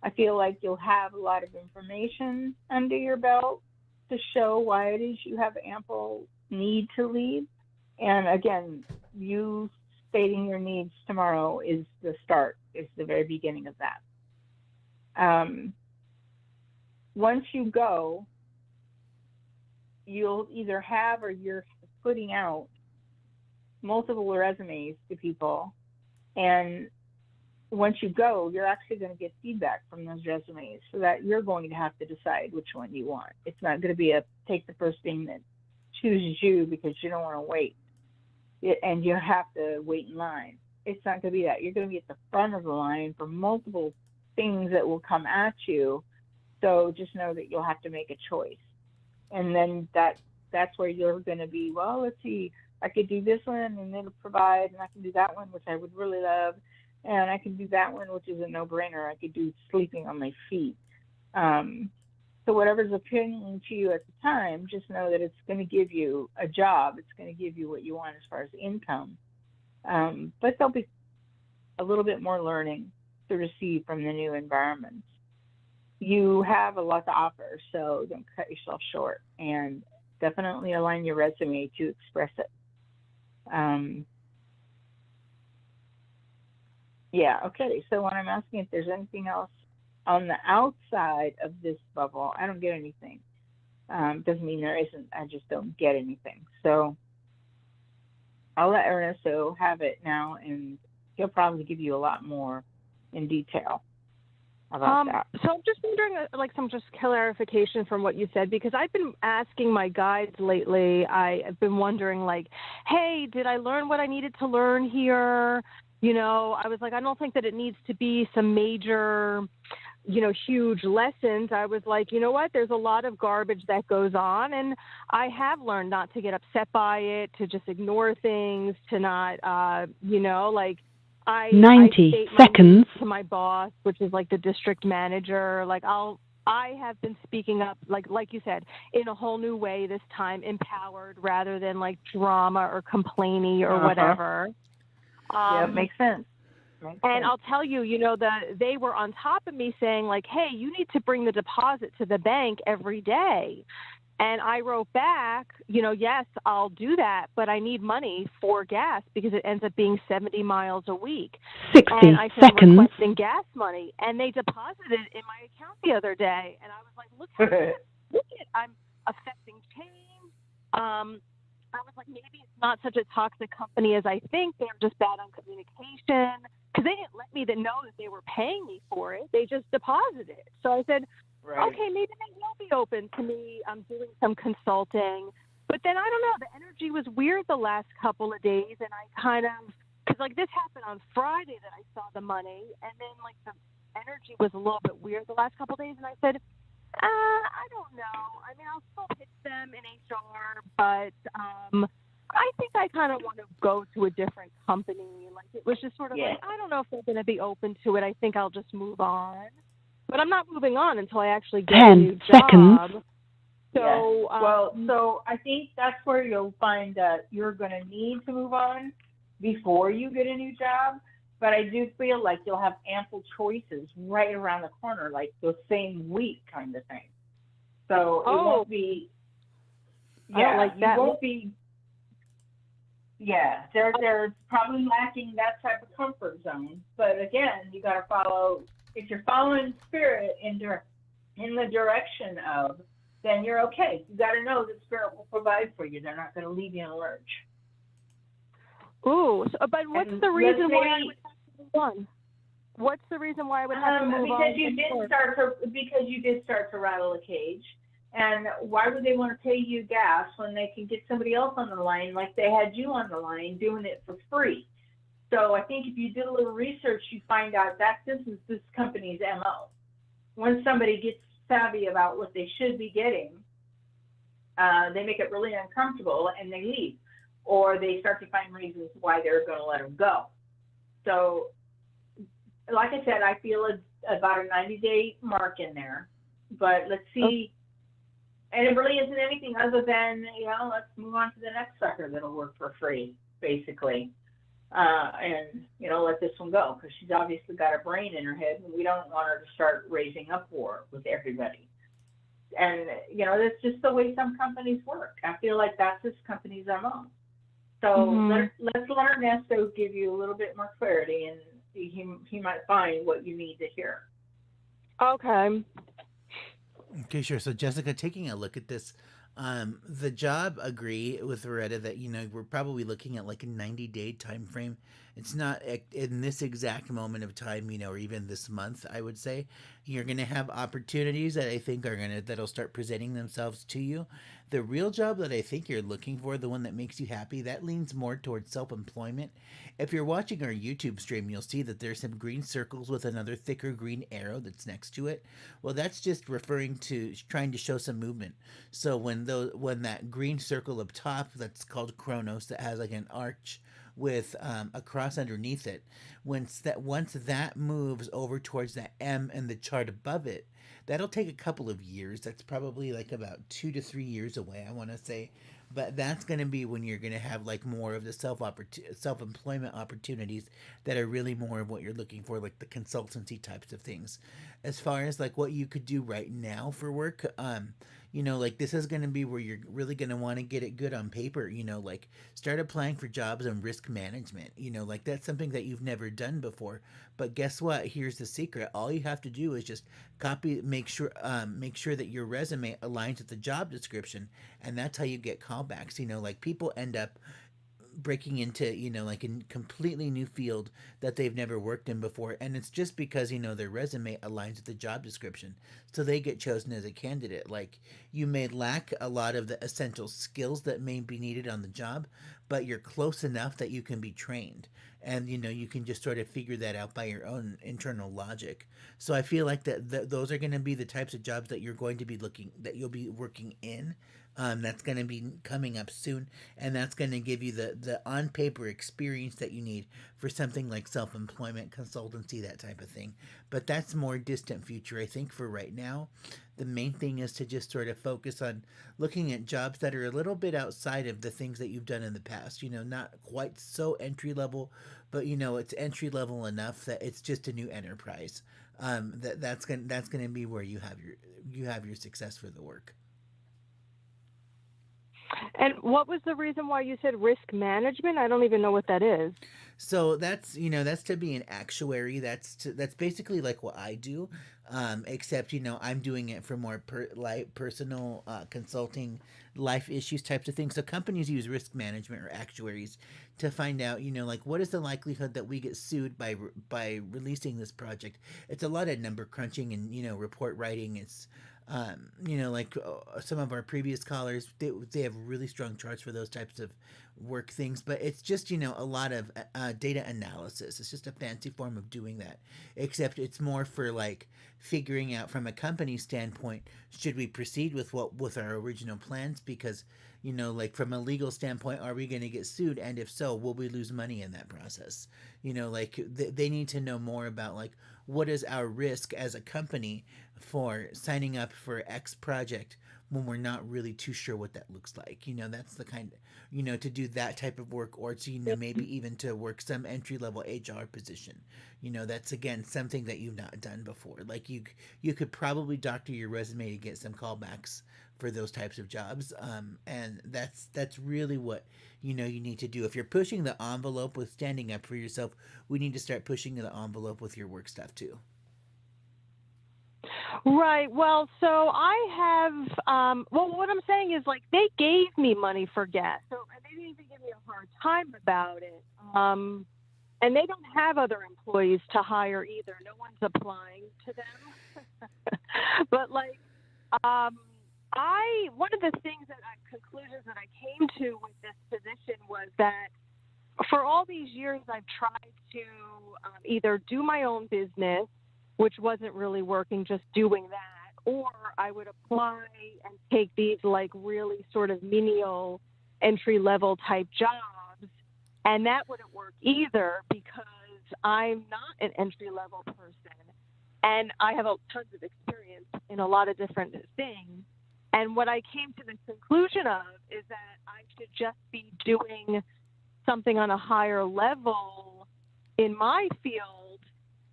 I feel like you'll have a lot of information under your belt to show why it is you have ample need to leave. And again, you stating your needs tomorrow is the start, is the very beginning of that. Once you go, you'll either have, or you're putting out multiple resumes to people. And once you go, you're actually going to get feedback from those resumes, so that you're going to have to decide which one you want. It's not going to be take the first thing that chooses you because you don't want to wait. And you have to wait in line. It's not going to be that. You're going to be at the front of the line for multiple things that will come at you. So just know that you'll have to make a choice. And then that's where you're going to be, well, let's see, I could do this one and it'll provide, and I can do that one, which I would really love. And I can do that one, which is a no-brainer. I could do sleeping on my feet. So whatever's appealing to you at the time, just know that it's going to give you a job. It's going to give you what you want as far as income. But there'll be a little bit more learning to receive from the new environments. You have a lot to offer, so don't cut yourself short, and definitely align your resume to express it. Yeah, okay. So when I'm asking if there's anything else on the outside of this bubble, I don't get anything. Doesn't mean there isn't, I just don't get anything. So I'll let Ernesto have it now, and he'll probably give you a lot more in detail about that. So I'm just wondering, some just clarification from what you said, because I've been asking my guides lately. I've been wondering, hey, did I learn what I needed to learn here? I was like, I don't think that it needs to be some major, huge lessons. I was like, you know what? There's a lot of garbage that goes on, and I have learned not to get upset by it, to just ignore things, to not, I 90 state seconds to my boss, which is the district manager. I have been speaking up, like you said, in a whole new way this time, empowered rather than drama or complaining or whatever. Yeah, it makes sense. And I'll tell you, they were on top of me saying hey, you need to bring the deposit to the bank every day. And I wrote back, yes, I'll do that, but I need money for gas because it ends up being 70 miles a week. 60 and I said, seconds. I'm requesting gas money. And they deposited in my account the other day. And I was like, look at I'm affecting change. I was like, maybe it's not such a toxic company as I think. They're just bad on communication, because they didn't let me know that they were paying me for it. They just deposited it. So I said, okay, maybe they will be open to me doing some consulting. But then, I don't know, the energy was weird the last couple of days, and I kind of, because this happened on Friday that I saw the money, and then the energy was a little bit weird the last couple of days, and I said, I don't know. I mean, I'll still pitch them in HR, but I think I kind of want to go to a different company. It was just sort of I don't know if they're going to be open to it. I think I'll just move on. But I'm not moving on until I actually get a new 10 seconds. job. So, so I think that's where you'll find that you're going to need to move on before you get a new job. But I do feel like you'll have ample choices right around the corner, the same week kind of thing. So it won't be, you won't be, they're probably lacking that type of comfort zone. But again, you got to follow if you're following spirit in the direction of, then you're okay. You got to know that spirit will provide for you. They're not going to leave you in a lurch. Ooh, so, but what's And the reason why I maybe, would have to move on? What's the reason why I would have to move because on? you did start to rattle a cage. And why would they want to pay you gas when they can get somebody else on the line like they had you on the line doing it for free? So I think if you did a little research, you find out that this is this company's MO. Once somebody gets savvy about what they should be getting, they make it really uncomfortable and they leave, or they start to find reasons why they're going to let them go. So, like I said, I feel about a 90-day mark in there, but let's see. And it really isn't anything other than, let's move on to the next sucker that'll work for free, basically. And, let this one go, because she's obviously got a brain in her head, and we don't want her to start raising up war with everybody. And, that's just the way some companies work. I feel like that's this company's MO. So let's let Ernesto give you a little bit more clarity, and he might find what you need to hear. Okay. Okay, sure. So Jessica, taking a look at this, the job agree with Loretta that we're probably looking at like a 90-day time frame. It's not in this exact moment of time, or even this month. I would say you're gonna have opportunities that I think that'll start presenting themselves to you. The real job that I think you're looking for, the one that makes you happy, that leans more towards self-employment. If you're watching our YouTube stream, you'll see that there's some green circles with another thicker green arrow that's next to it. Well, that's just referring to trying to show some movement. So when that green circle up top, that's called Chronos, that has like an arch with a cross underneath it, once that moves over towards that M and the chart above it, that'll take a couple of years. That's probably like about 2 to 3 years away, I want to say. But that's going to be when you're going to have like more of the self-employment opportunities that are really more of what you're looking for, like the consultancy types of things. As far as like what you could do right now for work, like this is going to be where you're really going to want to get it good on paper, like start applying for jobs on risk management, like that's something that you've never done before. But guess what? Here's the secret. All you have to do is just make sure that your resume aligns with the job description, and that's how you get callbacks. Like people end up breaking into like a completely new field that they've never worked in before, and it's just because their resume aligns with the job description, so they get chosen as a candidate. Like you may lack a lot of the essential skills that may be needed on the job, but you're close enough that you can be trained, and you can just sort of figure that out by your own internal logic. So I feel like those are going to be the types of jobs that you'll be working in. That's going to be coming up soon, and that's going to give you the on paper experience that you need for something like self-employment, consultancy, that type of thing. But that's more distant future. I think for right now, the main thing is to just sort of focus on looking at jobs that are a little bit outside of the things that you've done in the past. Not quite so entry level, but it's entry level enough that it's just a new enterprise. That's gonna be where you have your success for the work. And what was the reason why you said risk management? I don't even know what that is. So that's to be an actuary. That's basically like what I do, except I'm doing it for more personal consulting, life issues types of things. So companies use risk management or actuaries to find out like what is the likelihood that we get sued by releasing this project. It's a lot of number crunching and report writing. It's like some of our previous callers, they have really strong charts for those types of work things, but it's just a lot of data analysis. It's just a fancy form of doing that, except it's more for like figuring out from a company standpoint, should we proceed with our original plans, because like from a legal standpoint, are we going to get sued, and if so, will we lose money in that process? Like they need to know more about like what is our risk as a company for signing up for X project when we're not really too sure what that looks like. That's the kind to do that type of work, or to maybe even to work some entry level HR position. That's again something that you've not done before. Like you could probably doctor your resume to get some callbacks for those types of jobs, and that's really what you need to do. If you're pushing the envelope with standing up for yourself, we need to start pushing the envelope with your work stuff too. Right. Well, so I have, well, what I'm saying is like they gave me money for gas. So they didn't even give me a hard time about it. And they don't have other employees to hire either. No one's applying to them. But like, one of the things conclusions that I came to with this position was that for all these years, I've tried to either do my own business, which wasn't really working, just doing that, or I would apply and take these like really sort of menial entry level type jobs, and that wouldn't work either because I'm not an entry level person, and I have tons of experience in a lot of different things. And what I came to the conclusion of is that I should just be doing something on a higher level in my field.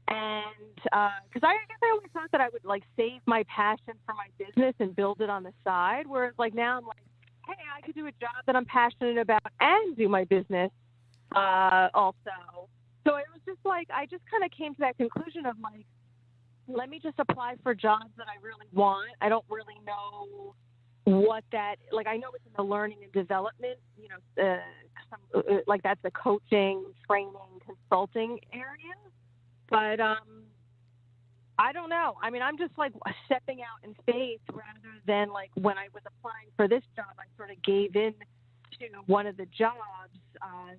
And because I guess I always thought that I would like save my passion for my business and build it on the side. Whereas like now I'm like, hey, I could do a job that I'm passionate about and do my business also. So it was just like, I just kind of came to that conclusion of like, let me just apply for jobs that I really want. I don't really know what that, like I know it's in the learning and development, you know, like that's the coaching, training, consulting area. But I don't know. I mean, I'm just like stepping out in faith rather than like when I was applying for this job, I sort of gave in to one of the jobs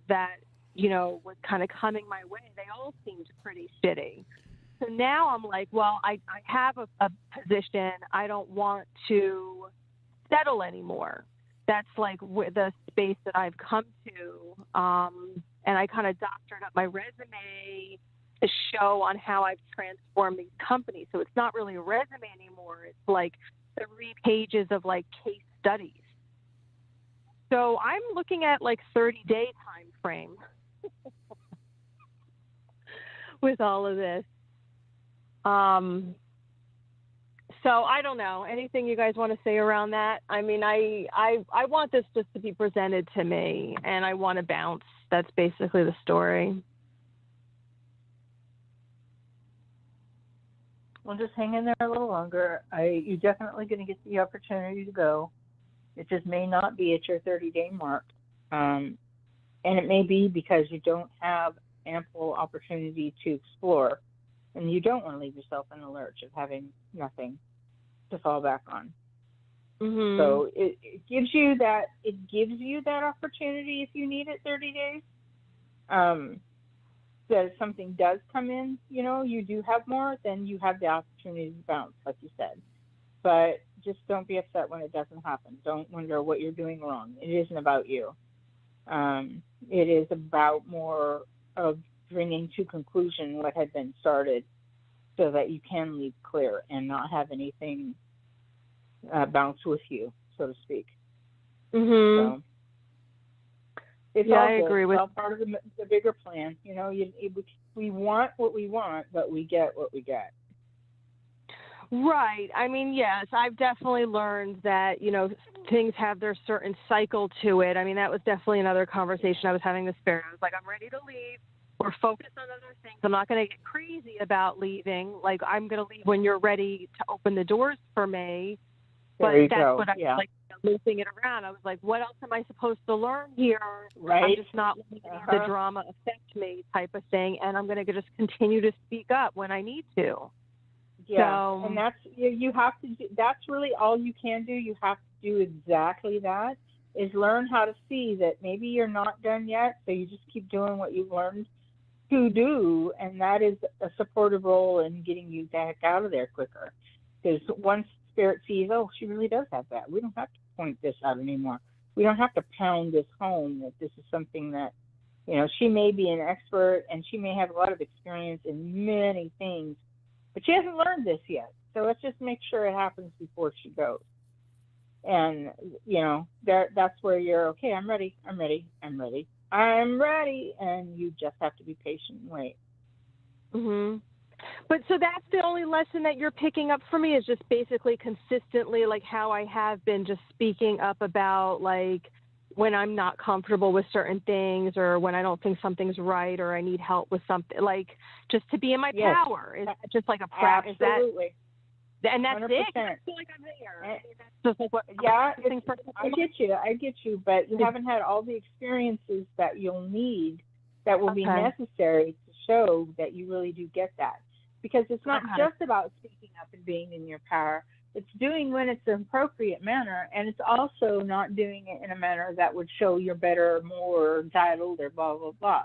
that, you know, was kind of coming my way. They all seemed pretty shitty. So now I'm like, well, I have a position. I don't want to settle anymore. That's like the space that I've come to. And I kind of doctored up my resume to show on how I've transformed these companies. So it's not really a resume anymore. It's like 3 pages of like case studies. So I'm looking at like 30-day time frame with all of this. So I don't know. Anything you guys want to say around that? I mean, I want this just to be presented to me, and I want to bounce. That's basically the story. Well, just hang in there a little longer. You're definitely going to get the opportunity to go. It just may not be at your 30-day mark. And it may be because you don't have ample opportunity to explore, and you don't want to leave yourself in the lurch of having nothing to fall back on. Mm-hmm. So it gives you that opportunity if you need it 30 days. That if something does come in, you know, you do have more, then you have the opportunity to bounce, like you said. But just don't be upset when it doesn't happen. Don't wonder what you're doing wrong. It isn't about you. It is about more of bringing to conclusion what had been started so that you can leave clear and not have anything bounce with you, so to speak. Mm-hmm. So, it's all good. I agree with. It's all part of the bigger plan. You know, we want what we want, but we get what we get. Right. I mean, yes, I've definitely learned that, you know, things have their certain cycle to it. I mean, that was definitely another conversation I was having this Spirit. I was like, I'm ready to leave. We're focused on other things. I'm not going to get crazy about leaving. Like, I'm going to leave when you're ready to open the doors for me. But that's what I was like, looping it around. I was like, what else am I supposed to learn here? Right. I'm just not letting the drama affect me type of thing. And I'm going to just continue to speak up when I need to. Yeah. So, and that's, you have to do, that's really all you can do. You have to do exactly that, is learn how to see that maybe you're not done yet. So you just keep doing what you've learned to do. And that is a supportive role in getting you back out of there quicker. Because once Spirit sees, oh, she really does have that, we don't have to point this out anymore. We don't have to pound this home that this is something that, you know, she may be an expert and she may have a lot of experience in many things, but she hasn't learned this yet. So let's just make sure it happens before she goes. And, you know, that's where you're, okay, I'm ready. And you just have to be patient and wait. Mm-hmm. But so that's the only lesson that you're picking up for me, is just basically consistently, like how I have been, just speaking up about like when I'm not comfortable with certain things, or when I don't think something's right, or I need help with something, like just to be in my power. Is that just like a practice? Absolutely. And that's it. 'Cause 100%. I feel like I'm there. And- I mean, that's just like what. Yeah, things for- I get you, but you haven't had all the experiences that you'll need that will be Okay. necessary to show that you really do get that. Because it's not Okay. just about speaking up and being in your power. It's doing when it's an appropriate manner, and it's also not doing it in a manner that would show you're better, more entitled, or blah, blah, blah.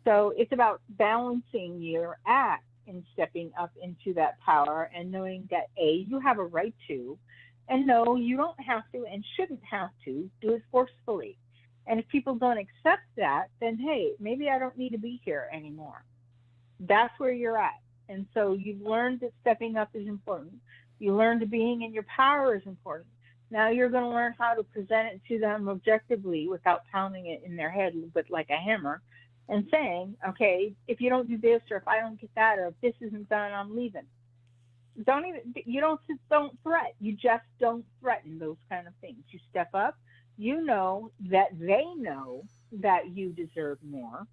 So it's about balancing your act in stepping up into that power and knowing that A, you have a right to, and no, you don't have to and shouldn't have to do it forcefully. And if people don't accept that, then hey, maybe I don't need to be here anymore. That's where you're at. And so you've learned that stepping up is important. You learned that being in your power is important. Now you're going to learn how to present it to them objectively without pounding it in their head a little bit like a hammer and saying, okay, if you don't do this, or if I don't get that, or if this isn't done, I'm leaving. Don't threat. You just don't threaten those kind of things. You step up. You know that they know that you deserve more.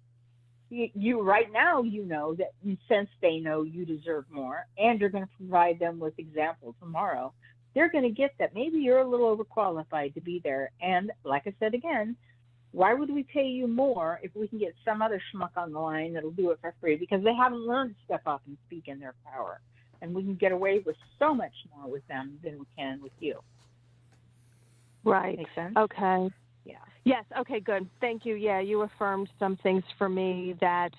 You right now, you know that since they know you deserve more, and you're going to provide them with examples tomorrow, they're going to get that maybe you're a little overqualified to be there. And like I said again, why would we pay you more if we can get some other schmuck on the line that'll do it for free? Because they haven't learned to step up and speak in their power. And we can get away with so much more with them than we can with you. Right. Make sense? Okay. Yeah. Yes. Okay. Good. Thank you. Yeah, you affirmed some things for me that.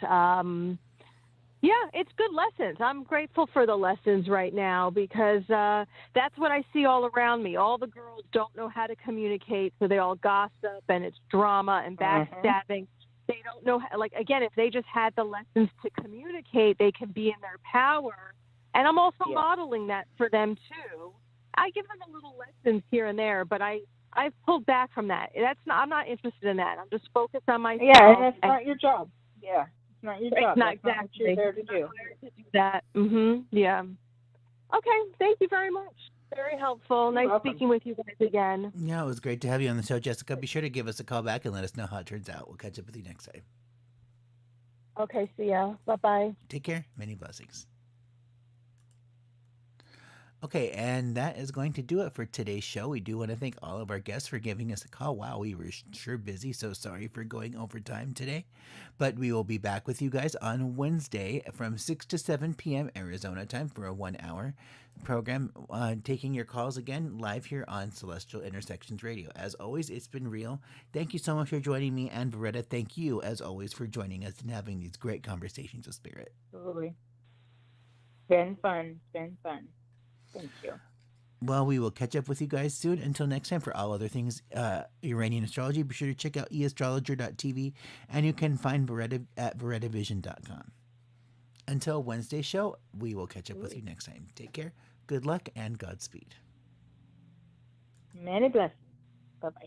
Yeah, it's good lessons. I'm grateful for the lessons right now because that's what I see all around me. All the girls don't know how to communicate, so they all gossip and it's drama and backstabbing. They don't know, again, if they just had the lessons to communicate, they can be in their power. And I'm also modeling that for them too. I give them a little lessons here and there, but I've pulled back from that. I'm not interested in that. I'm just focused on myself. Yeah, and that's not your job. Yeah. It's not your job. It's not That's not what you're there to do. That. Yeah. Okay. Thank you very much. Very helpful. Nice speaking with you guys again. Yeah, it was great to have you on the show, Jessica. Be sure to give us a call back and let us know how it turns out. We'll catch up with you next time. Okay. See ya. Bye-bye. Take care. Many blessings. Okay, and that is going to do it for today's show. We do want to thank all of our guests for giving us a call. Wow, we were sure busy, so sorry for going over time today. But we will be back with you guys on Wednesday from 6 to 7 p.m. Arizona time for a 1-hour program, taking your calls again live here on Celestial Intersections Radio. As always, it's been real. Thank you so much for joining me, and Veretta, thank you, as always, for joining us and having these great conversations with Spirit. Absolutely. Been fun. Thank you. Well, we will catch up with you guys soon. Until next time, for all other things Uranian Astrology, be sure to check out eastrologer.tv, and you can find Veretta at verettavision.com. Until Wednesday's show, we will catch up with you next time. Take care, good luck, and Godspeed. Many blessings. Bye-bye.